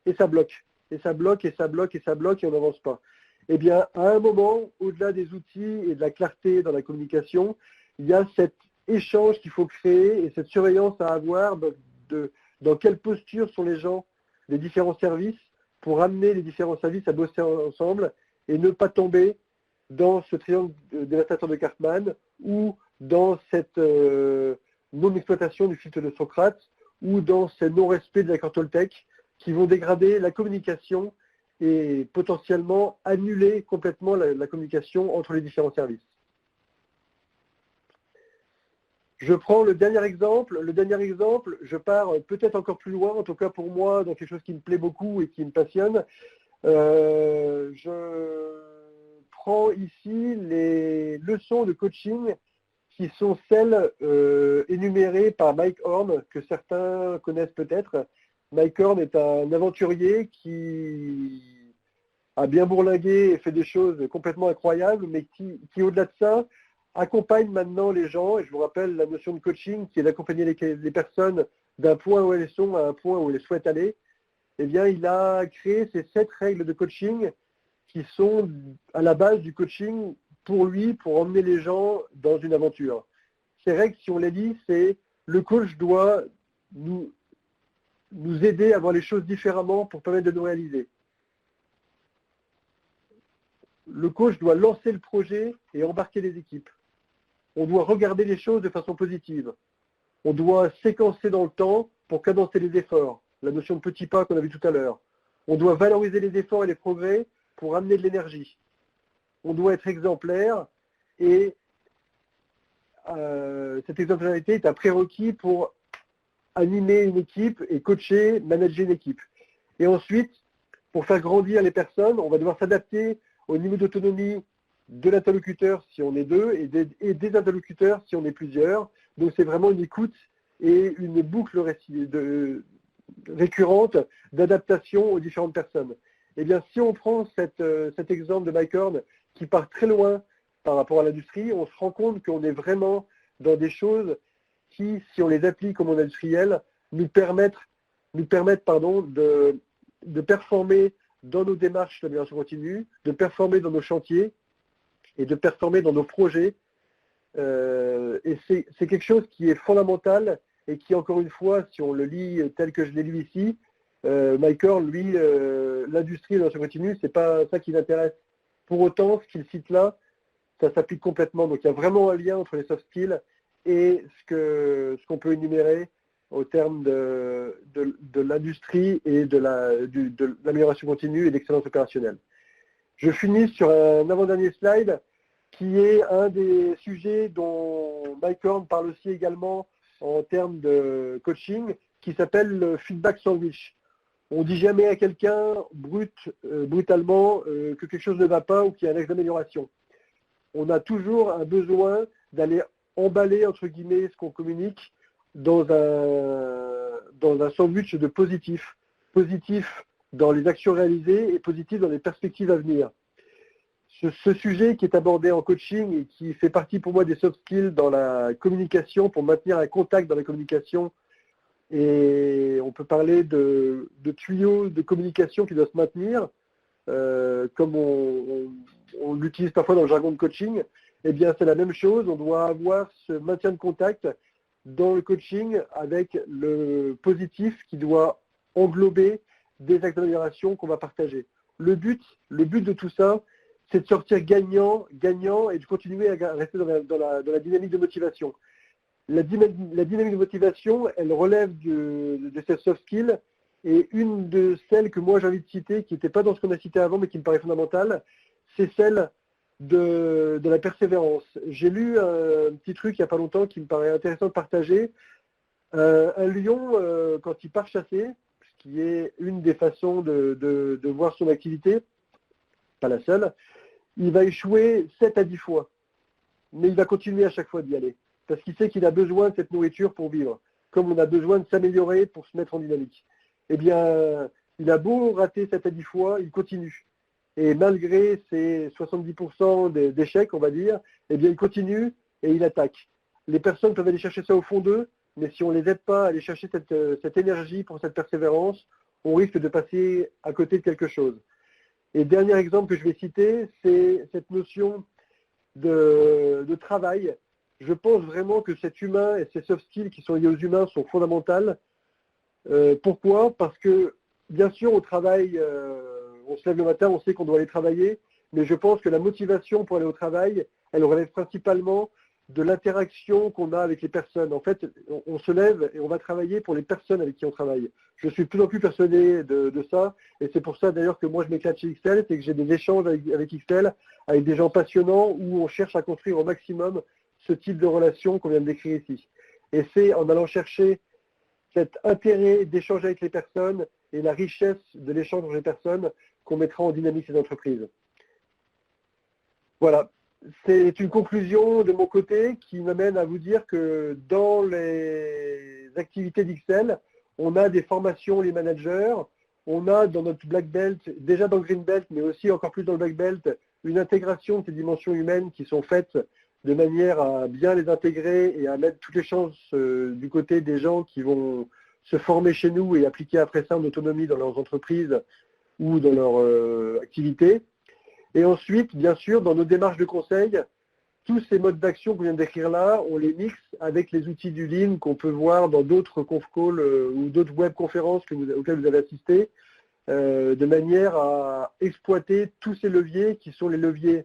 S2: Et ça bloque. Et ça bloque, et ça bloque, et ça bloque, et on n'avance pas. Eh bien, à un moment, au-delà des outils et de la clarté dans la communication, il y a cet échange qu'il faut créer et cette surveillance à avoir dans quelle posture sont les gens des différents services pour amener les différents services à bosser ensemble et ne pas tomber dans ce triangle dévastateur de Cartman ou dans cette non-exploitation du filtre de Socrate ou dans ce non-respect des accords Toltec qui vont dégrader la communication et potentiellement annuler complètement la communication entre les différents services. Je prends le dernier exemple. Le dernier exemple, je pars peut-être encore plus loin, en tout cas pour moi, dans quelque chose qui me plaît beaucoup et qui me passionne. Je prends ici les leçons de coaching qui sont celles énumérées par Mike Horn, que certains connaissent peut-être. Mike Horn est un aventurier qui a bien bourlingué et fait des choses complètement incroyables, mais qui au-delà de ça, accompagne maintenant les gens, et je vous rappelle la notion de coaching qui est d'accompagner les personnes d'un point où elles sont à un point où elles souhaitent aller. Eh bien, il a créé ces 7 règles de coaching qui sont à la base du coaching pour lui, pour emmener les gens dans une aventure. Ces règles, si on les lit, c'est le coach doit nous aider à voir les choses différemment pour permettre de nous réaliser. Le coach doit lancer le projet et embarquer les équipes. On doit regarder les choses de façon positive. On doit séquencer dans le temps pour cadencer les efforts. La notion de petits pas qu'on a vu tout à l'heure. On doit valoriser les efforts et les progrès pour amener de l'énergie. On doit être exemplaire et cette exemplarité est un prérequis pour animer une équipe et coacher, manager une équipe. Et ensuite, pour faire grandir les personnes, on va devoir s'adapter au niveau d'autonomie de l'interlocuteur si on est deux et des interlocuteurs si on est plusieurs. Donc c'est vraiment une écoute et une boucle récurrente d'adaptation aux différentes personnes. Eh bien, si on prend cet exemple de Mike Horn qui part très loin par rapport à l'industrie, on se rend compte qu'on est vraiment dans des choses qui, si on les applique au monde industriel, nous permettent de performer dans nos démarches d'amélioration continue, de performer dans nos chantiers et de performer dans nos projets. Et c'est quelque chose qui est fondamental et qui, encore une fois, si on le lit tel que je l'ai lu ici, Michael, lui, l'industrie de l'amélioration continue, c'est pas ça qui l'intéresse. Pour autant, ce qu'il cite là, ça s'applique complètement. Donc il y a vraiment un lien entre les soft skills et ce qu'on peut énumérer au terme de l'industrie et de l'amélioration continue et de l'excellence opérationnelle. Je finis sur un avant-dernier slide qui est un des sujets dont Mike Horn parle aussi également en termes de coaching, qui s'appelle le feedback sandwich. On ne dit jamais à quelqu'un brutalement que quelque chose ne va pas ou qu'il y a un axe d'amélioration. On a toujours un besoin d'aller emballer, entre guillemets, ce qu'on communique dans un sandwich de positif. Positif dans les actions réalisées et positif dans les perspectives à venir. Ce sujet qui est abordé en coaching et qui fait partie pour moi des soft skills dans la communication, pour maintenir un contact dans la communication, et on peut parler de tuyaux de communication qui doivent se maintenir, comme on l'utilise parfois dans le jargon de coaching. Eh bien, c'est la même chose, on doit avoir ce maintien de contact dans le coaching avec le positif qui doit englober des actes d'amélioration qu'on va partager. Le but de tout ça, c'est de sortir gagnant et de continuer à rester dans la dynamique de motivation. La dynamique de motivation, elle relève de ces soft skills, et une de celles que moi j'ai envie de citer, qui n'était pas dans ce qu'on a cité avant, mais qui me paraît fondamentale, c'est celle de la persévérance. J'ai lu un petit truc il n'y a pas longtemps qui me paraît intéressant de partager. Un lion, quand il part chasser, ce qui est une des façons de voir son activité, pas la seule, il va échouer 7 à 10 fois. Mais il va continuer à chaque fois d'y aller. Parce qu'il sait qu'il a besoin de cette nourriture pour vivre. Comme on a besoin de s'améliorer pour se mettre en dynamique. Eh bien, il a beau rater 7 à 10 fois, il continue. Et malgré ses 70% d'échecs, on va dire, eh bien, il continue et il attaque. Les personnes peuvent aller chercher ça au fond d'eux, mais si on ne les aide pas à aller chercher cette énergie pour cette persévérance, on risque de passer à côté de quelque chose. Et dernier exemple que je vais citer, c'est cette notion de travail. Je pense vraiment que cet humain et ces soft skills qui sont liés aux humains sont fondamentales. Pourquoi? Parce que, bien sûr, au travail, on se lève le matin, on sait qu'on doit aller travailler, mais je pense que la motivation pour aller au travail, elle relève principalement de l'interaction qu'on a avec les personnes. En fait, on se lève et on va travailler pour les personnes avec qui on travaille. Je suis de plus en plus persuadé de ça, et c'est pour ça d'ailleurs que moi je m'éclate chez XL, c'est que j'ai des échanges avec XL, avec des gens passionnants, où on cherche à construire au maximum ce type de relation qu'on vient de décrire ici. Et c'est en allant chercher cet intérêt d'échanger avec les personnes et la richesse de l'échange avec les personnes qu'on mettra en dynamique ces entreprises. Voilà. C'est une conclusion de mon côté qui m'amène à vous dire que dans les activités d'XL, on a des formations les managers, on a dans notre Black Belt, déjà dans le Green Belt, mais aussi encore plus dans le Black Belt, une intégration de ces dimensions humaines qui sont faites de manière à bien les intégrer et à mettre toutes les chances du côté des gens qui vont se former chez nous et appliquer après ça en autonomie dans leurs entreprises ou dans leur activité. Et ensuite, bien sûr, dans nos démarches de conseil, tous ces modes d'action qu'on vient de décrire là, on les mixe avec les outils du Lean qu'on peut voir dans d'autres conf calls ou d'autres webconférences auxquelles vous avez assisté, de manière à exploiter tous ces leviers qui sont les leviers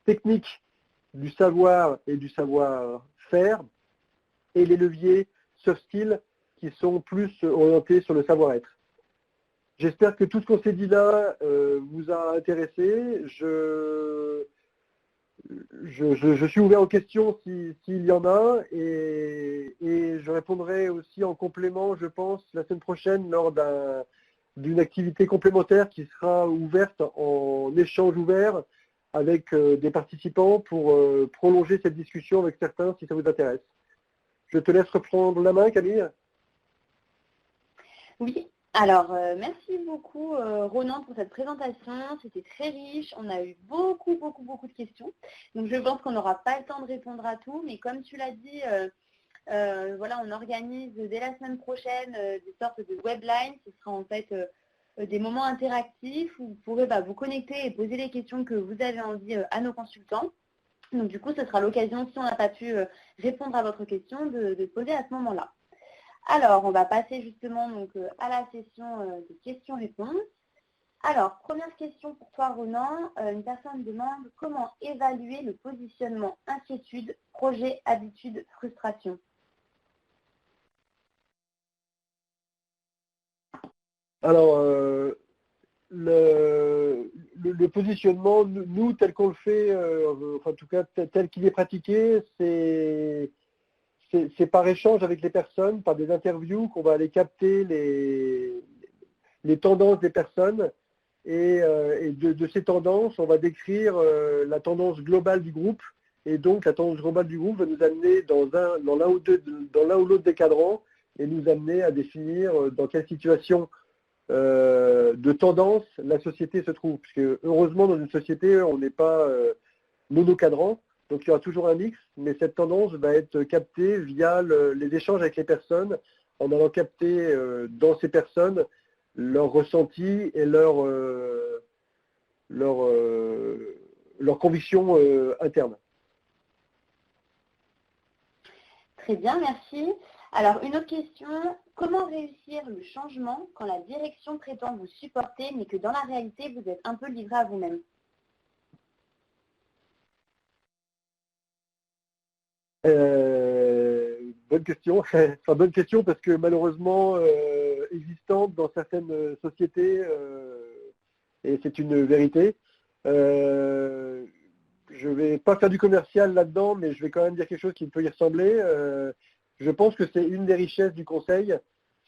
S2: techniques du savoir et du savoir-faire, et les leviers soft skills qui sont plus orientés sur le savoir-être. J'espère que tout ce qu'on s'est dit là vous a intéressé. Je suis ouvert aux questions s'il y en a, et je répondrai aussi en complément, je pense, la semaine prochaine lors d'une activité complémentaire qui sera ouverte en échange ouvert avec des participants pour prolonger cette discussion avec certains si ça vous intéresse. Je te laisse reprendre la main, Camille.
S1: Oui, Alors, merci beaucoup Ronan pour cette présentation. C'était très riche. On a eu beaucoup de questions. Donc, je pense qu'on n'aura pas le temps de répondre à tout. Mais comme tu l'as dit, voilà, on organise dès la semaine prochaine des sortes de weblines. Ce sera en fait des moments interactifs où vous pourrez vous connecter et poser les questions que vous avez envie à nos consultants. Donc, du coup, ce sera l'occasion, si on n'a pas pu répondre à votre question, de poser à ce moment-là. Alors, on va passer justement donc, à la session de questions-réponses. Alors, première question pour toi, Ronan. Une personne demande comment évaluer le positionnement inquiétude, projet, habitude, frustration.
S2: Alors, le positionnement, nous, tel qu'on le fait, enfin, en tout cas tel qu'il est pratiqué, c'est par échange avec les personnes, par des interviews qu'on va aller capter les tendances des personnes et de ces tendances, on va décrire la tendance globale du groupe et donc la tendance globale du groupe va nous amener dans l'un ou l'autre des cadrans et nous amener à définir dans quelle situation de tendance la société se trouve. Parce que heureusement, dans une société, on n'est pas monocadrant, donc il y aura toujours un mix, mais cette tendance va être captée via les échanges avec les personnes, en allant capter dans ces personnes leurs ressentis et leurs convictions internes.
S1: Très bien, merci. Alors, une autre question. Comment réussir le changement quand la direction prétend vous supporter, mais que dans la réalité, vous êtes un peu livré à vous-même?
S2: Bonne question. Enfin, bonne question parce que malheureusement, existante dans certaines sociétés, et c'est une vérité. Je ne vais pas faire du commercial là-dedans, mais je vais quand même dire quelque chose qui peut y ressembler. Je pense que c'est une des richesses du conseil,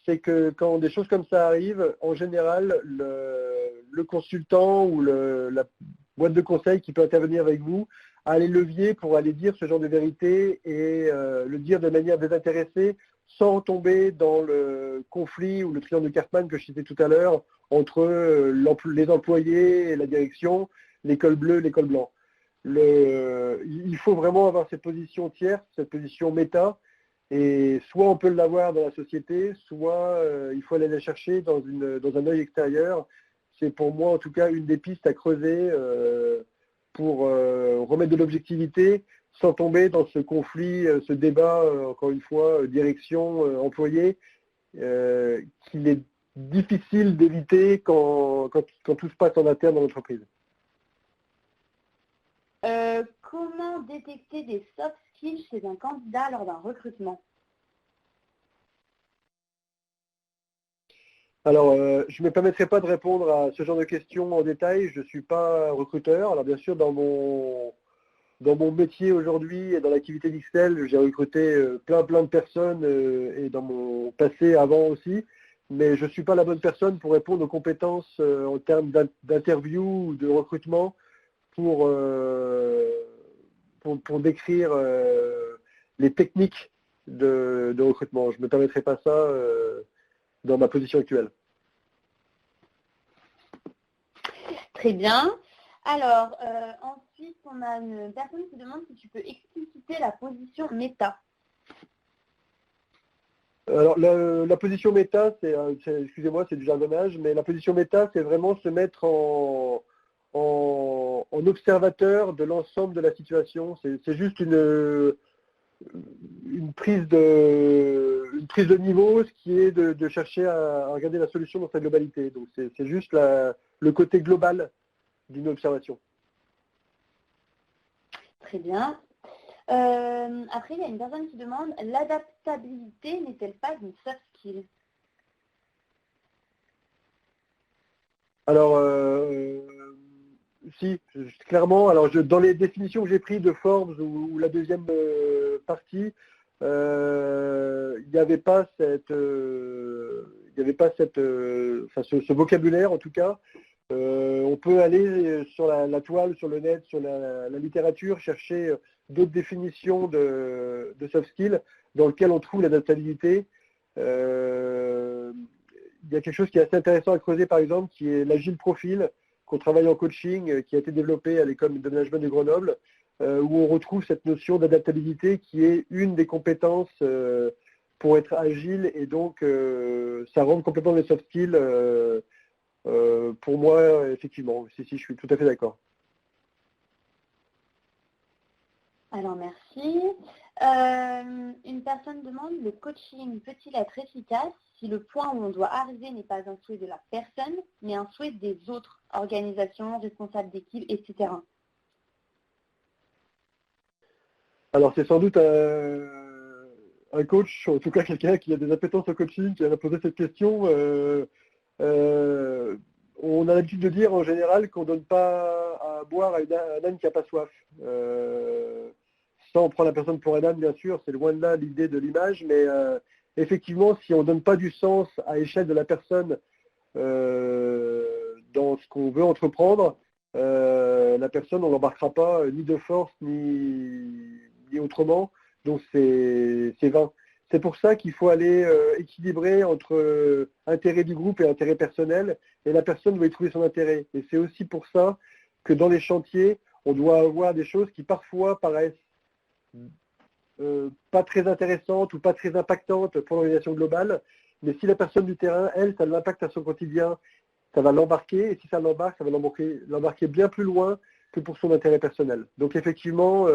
S2: c'est que quand des choses comme ça arrivent, en général, le consultant ou la boîte de conseil qui peut intervenir avec vous a les leviers pour aller dire ce genre de vérité et le dire de manière désintéressée, sans tomber dans le conflit ou le triangle de Karpman que je citais tout à l'heure entre les employés et la direction, l'école bleue, l'école blanc. Il faut vraiment avoir cette position tierce, cette position méta, et soit on peut l'avoir dans la société, soit il faut aller la chercher dans un œil extérieur. C'est pour moi en tout cas une des pistes à creuser pour remettre de l'objectivité sans tomber dans ce conflit, ce débat, encore une fois, direction-employé, qu'il est difficile d'éviter quand tout se passe en interne dans l'entreprise.
S1: Comment détecter des soft skills chez un candidat lors d'un recrutement?
S2: Alors, je ne me permettrai pas de répondre à ce genre de questions en détail. Je ne suis pas recruteur. Alors, bien sûr, dans mon métier aujourd'hui et dans l'activité d'Ixelles, j'ai recruté plein de personnes et dans mon passé avant aussi. Mais je ne suis pas la bonne personne pour répondre aux compétences en termes d'interview ou de recrutement pour décrire les techniques de recrutement. Je ne me permettrai pas ça dans ma position actuelle.
S1: Très bien. Alors, ensuite, on a une personne qui demande si tu peux expliciter la position méta.
S2: Alors, la position méta, excusez-moi, c'est du jargonnage, mais la position méta, c'est vraiment se mettre en observateur de l'ensemble de la situation. C'est juste une prise de niveau, ce qui est de chercher à regarder la solution dans sa globalité. Donc, c'est juste le côté global d'une observation.
S1: Très bien. Après, il y a une personne qui demande, l'adaptabilité n'est-elle pas une soft skill?
S2: Alors, si, clairement. Alors, dans les définitions que j'ai prises de Forbes ou la deuxième partie, il n'y avait pas ce vocabulaire en tout cas. On peut aller sur la toile, sur le net, sur la littérature, chercher d'autres définitions de soft skills dans lesquelles on trouve l'adaptabilité. il y a quelque chose qui est assez intéressant à creuser, par exemple, qui est l'agile profil qu'on travaille en coaching, qui a été développé à l'école de management de Grenoble, où on retrouve cette notion d'adaptabilité qui est une des compétences pour être agile, et donc ça rentre complètement les soft skills. Pour moi, effectivement, si, je suis tout à fait d'accord.
S1: Alors, merci. Une personne demande, le coaching peut-il être efficace si le point où on doit arriver n'est pas un souhait de la personne, mais un souhait des autres organisations, responsables d'équipe, etc.
S2: Alors, c'est sans doute un coach, en tout cas quelqu'un qui a des appétences au coaching, qui a posé cette question. On a l'habitude de dire en général qu'on ne donne pas à boire à un âne qui n'a pas soif. Sans prendre la personne pour un âne, bien sûr, c'est loin de là l'idée de l'image, mais effectivement, si on ne donne pas du sens à l'échelle de la personne dans ce qu'on veut entreprendre, la personne, on ne l'embarquera pas ni de force, ni autrement, donc c'est vain. C'est pour ça qu'il faut aller équilibrer entre intérêt du groupe et intérêt personnel, et la personne doit y trouver son intérêt. Et c'est aussi pour ça que dans les chantiers, on doit avoir des choses qui parfois paraissent pas très intéressantes ou pas très impactantes pour l'organisation globale, mais si la personne du terrain, elle, ça l'impacte à son quotidien, ça va l'embarquer, et si ça l'embarque, ça va l'embarquer bien plus loin que pour son intérêt personnel. Donc effectivement,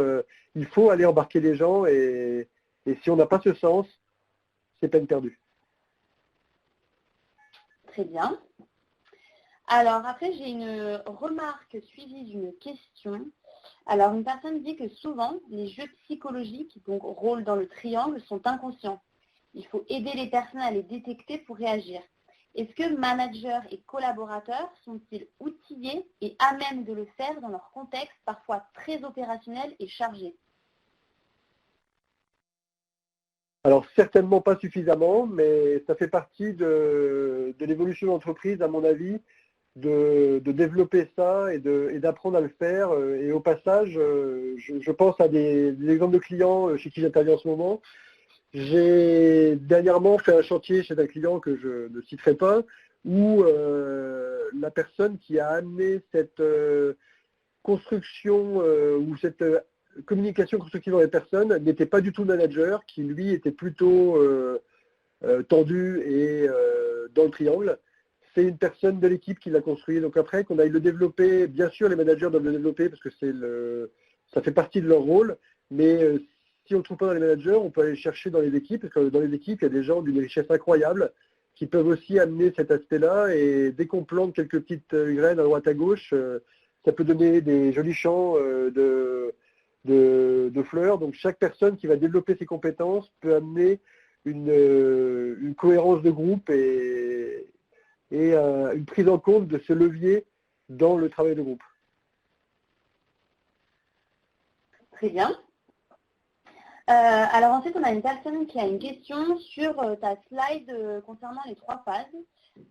S2: il faut aller embarquer les gens, et si on n'a pas ce sens, c'est peine perdue.
S1: Très bien. Alors après, j'ai une remarque suivie d'une question. Alors une personne dit que souvent, les jeux psychologiques, donc rôle dans le triangle, sont inconscients. Il faut aider les personnes à les détecter pour réagir. Est-ce que managers et collaborateurs sont-ils outillés et à même de le faire dans leur contexte parfois très opérationnel et chargé?
S2: Alors certainement pas suffisamment, mais ça fait partie de l'évolution de l'entreprise, à mon avis, de développer ça et d'apprendre à le faire. Et au passage, je pense à des exemples de clients chez qui j'interviens en ce moment. J'ai dernièrement fait un chantier chez un client que je ne citerai pas, où la personne qui a amené cette construction ou cette communication constructive dans les personnes n'était pas du tout le manager, qui lui était plutôt tendu et dans le triangle. C'est une personne de l'équipe qui l'a construit. Donc après, qu'on aille le développer, bien sûr les managers doivent le développer parce que ça fait partie de leur rôle, mais si on ne trouve pas dans les managers, on peut aller le chercher dans les équipes, parce que dans les équipes, il y a des gens d'une richesse incroyable qui peuvent aussi amener cet aspect-là, et dès qu'on plante quelques petites graines à droite à gauche, ça peut donner des jolis champs de fleurs. Donc chaque personne qui va développer ses compétences peut amener une cohérence de groupe et une prise en compte de ce levier dans le travail de groupe.
S1: Très bien. Alors ensuite, on a une personne qui a une question sur ta slide concernant les 3 phases.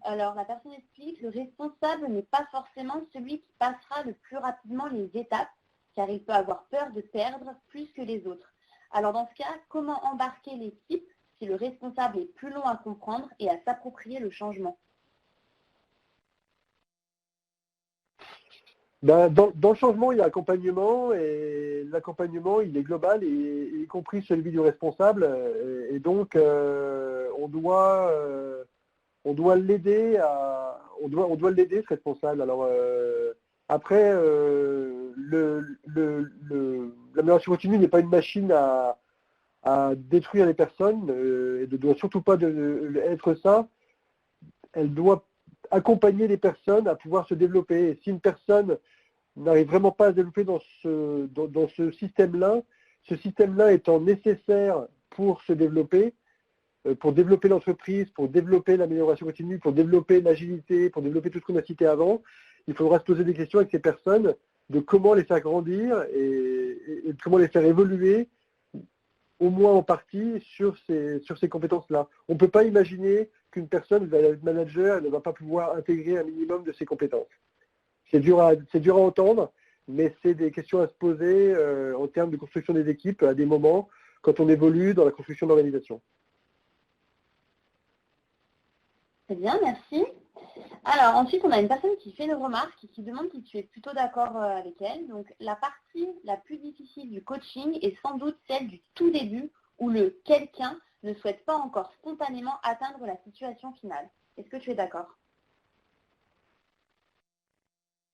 S1: Alors la personne explique, le responsable n'est pas forcément celui qui passera le plus rapidement les étapes, car il peut avoir peur de perdre plus que les autres. Alors dans ce cas, comment embarquer l'équipe si le responsable est plus long à comprendre et à s'approprier le changement?
S2: Ben, dans le changement, il y a accompagnement, et l'accompagnement, il est global, y compris celui du responsable. Et donc, on doit l'aider on doit l'aider, ce responsable. Alors après, l'amélioration continue n'est pas une machine à détruire les personnes, et ne doit surtout pas être ça. Elle doit accompagner les personnes à pouvoir se développer. Et si une personne n'arrive vraiment pas à se développer dans ce système-là étant nécessaire pour se développer, pour développer l'entreprise, pour développer l'amélioration continue, pour développer l'agilité, pour développer tout ce qu'on a cité avant, il faudra se poser des questions avec ces personnes de comment les faire grandir et de comment les faire évoluer, au moins en partie, sur ces compétences-là. On ne peut pas imaginer qu'une personne va être manager et ne va pas pouvoir intégrer un minimum de ses compétences. C'est dur à entendre, mais c'est des questions à se poser en termes de construction des équipes à des moments quand on évolue dans la construction d'organisation.
S1: Très bien, merci. Alors ensuite, on a une personne qui fait une remarque et qui demande si tu es plutôt d'accord avec elle. Donc la partie la plus difficile du coaching est sans doute celle du tout début où le quelqu'un ne souhaite pas encore spontanément atteindre la situation finale. Est-ce que tu es d'accord?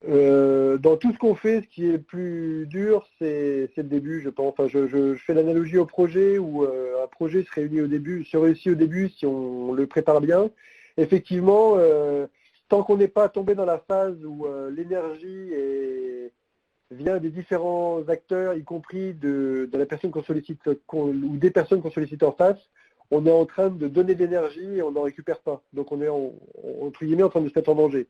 S2: Dans tout ce qu'on fait, ce qui est le plus dur, c'est le début, je pense. Enfin, je fais l'analogie au projet où un projet se réussit au début si on le prépare bien. Effectivement, tant qu'on n'est pas tombé dans la phase où l'énergie vient des différents acteurs, y compris de la personne qu'on sollicite ou des personnes qu'on sollicite en face, on est en train de donner de l'énergie et on n'en récupère pas. Donc on est entre guillemets en train de se mettre en danger.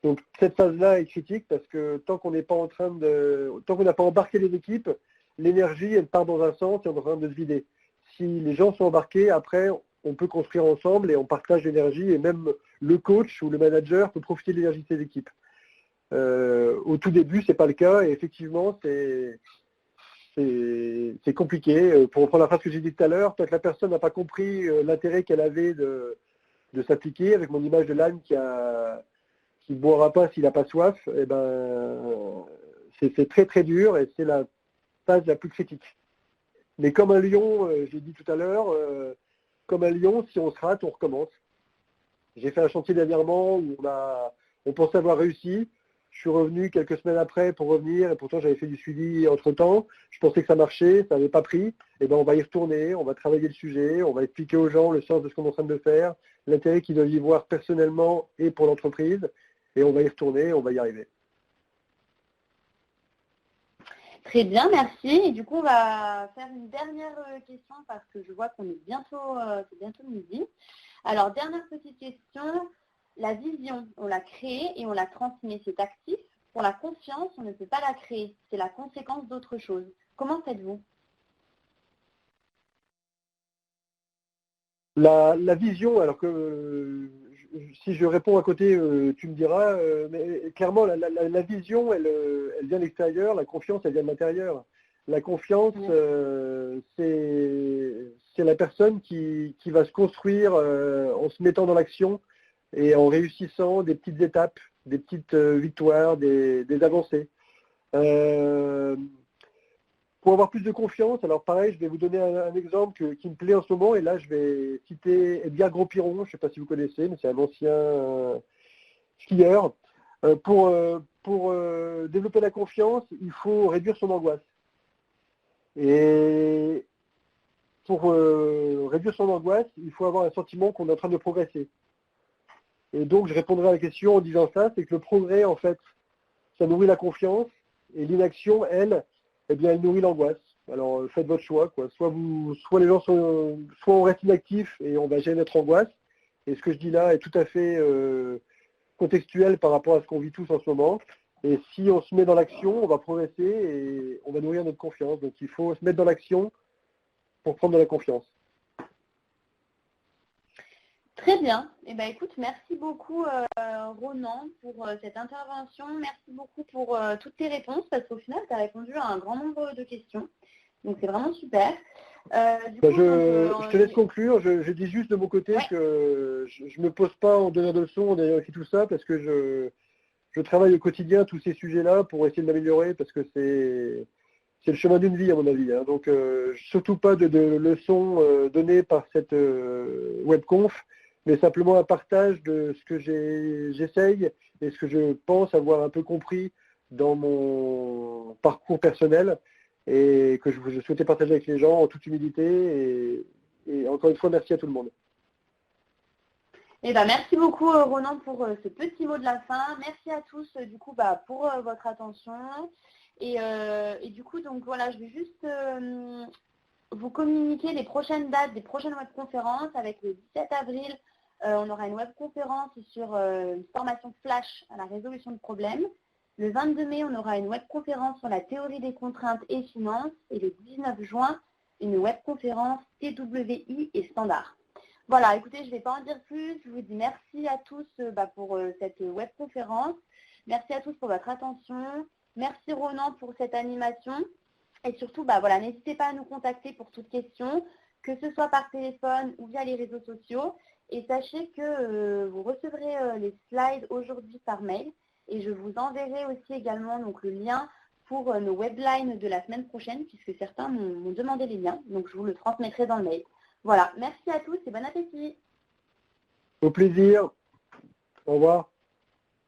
S2: Donc cette phase-là est critique parce que tant qu'on n'est pas tant qu'on n'a pas embarqué les équipes, l'énergie elle part dans un sens et on est en train de se vider. Si les gens sont embarqués, après on peut construire ensemble et on partage l'énergie et même le coach ou le manager peut profiter de l'énergie de ses équipes. Au tout début, c'est pas le cas et effectivement c'est compliqué. Pour reprendre la phrase que j'ai dit tout à l'heure, tant que la personne n'a pas compris l'intérêt qu'elle avait de s'appliquer, avec mon image de l'âne qui ne boira pas s'il n'a pas soif, eh ben, c'est très très dur et c'est la phase la plus critique. Mais comme un lion, j'ai dit tout à l'heure, comme un lion, si on se rate, on recommence. J'ai fait un chantier dernièrement où on pensait avoir réussi. Je suis revenu quelques semaines après pour revenir et pourtant j'avais fait du suivi entre-temps. Je pensais que ça marchait, ça n'avait pas pris. Et ben on va y retourner, on va travailler le sujet, on va expliquer aux gens le sens de ce qu'on est en train de faire, l'intérêt qu'ils doivent y voir personnellement et pour l'entreprise. Et on va y retourner, on va y arriver.
S1: Très bien, merci. Et du coup, on va faire une dernière question parce que je vois qu'on est c'est bientôt midi. Alors, dernière petite question. La vision, on l'a créée et on la transmet, c'est actif. Pour la confiance, on ne peut pas la créer. C'est la conséquence d'autre chose. Comment faites-vous?
S2: La vision, alors que si je réponds à côté, tu me diras, mais clairement, la vision, elle vient de l'extérieur, la confiance, elle vient de l'intérieur. La confiance, c'est la personne qui va se construire en se mettant dans l'action et en réussissant des petites étapes, des petites victoires, des avancées. Pour avoir plus de confiance, alors pareil, je vais vous donner un exemple qui me plaît en ce moment, et là je vais citer Edgar Gros-Piron, je ne sais pas si vous connaissez, mais c'est un ancien skieur. Pour développer la confiance, il faut réduire son angoisse. Et pour réduire son angoisse, il faut avoir un sentiment qu'on est en train de progresser. Et donc je répondrai à la question en disant ça, c'est que le progrès, en fait, ça nourrit la confiance, et l'inaction, elle, eh bien, elle nourrit l'angoisse. Alors faites votre choix, quoi. Soit les gens soit on reste inactif et on va gérer notre angoisse. Et ce que je dis là est tout à fait contextuel par rapport à ce qu'on vit tous en ce moment. Et si on se met dans l'action, on va progresser et on va nourrir notre confiance. Donc il faut se mettre dans l'action pour prendre de la confiance.
S1: Très bien. Eh ben, écoute, merci beaucoup Ronan pour cette intervention. Merci beaucoup pour toutes tes réponses parce qu'au final, tu as répondu à un grand nombre de questions. Donc, c'est vraiment super.
S2: Je te laisse conclure. Je dis juste de mon côté que je ne me pose pas en donneur de leçons en ayant écrit tout ça parce que je travaille au quotidien tous ces sujets-là pour essayer de m'améliorer parce que c'est le chemin d'une vie à mon avis. Hein. Donc, surtout pas de leçons données par cette webconf, mais simplement un partage de ce que j'essaye et ce que je pense avoir un peu compris dans mon parcours personnel et que je souhaitais partager avec les gens en toute humilité. Et encore une fois, merci à tout le monde.
S1: Eh ben, merci beaucoup Ronan pour ce petit mot de la fin. Merci à tous du coup pour votre attention. Et du coup, donc voilà, je vais juste vous communiquer les prochaines dates des prochaines webconférences. Avec le 17 avril, on aura une webconférence sur une formation flash à la résolution de problèmes. Le 22 mai, on aura une webconférence sur la théorie des contraintes et finances. Et le 19 juin, une webconférence TWI et standard. Voilà, écoutez, je ne vais pas en dire plus. Je vous dis merci à tous pour cette webconférence. Merci à tous pour votre attention. Merci Ronan pour cette animation. Et surtout, voilà, n'hésitez pas à nous contacter pour toute question, que ce soit par téléphone ou via les réseaux sociaux. Et sachez que vous recevrez les slides aujourd'hui par mail et je vous enverrai aussi également donc, le lien pour nos weblines de la semaine prochaine puisque certains m'ont demandé les liens. Donc je vous le transmettrai dans le mail. Voilà, merci à tous et bon appétit.
S2: Au plaisir. Au revoir.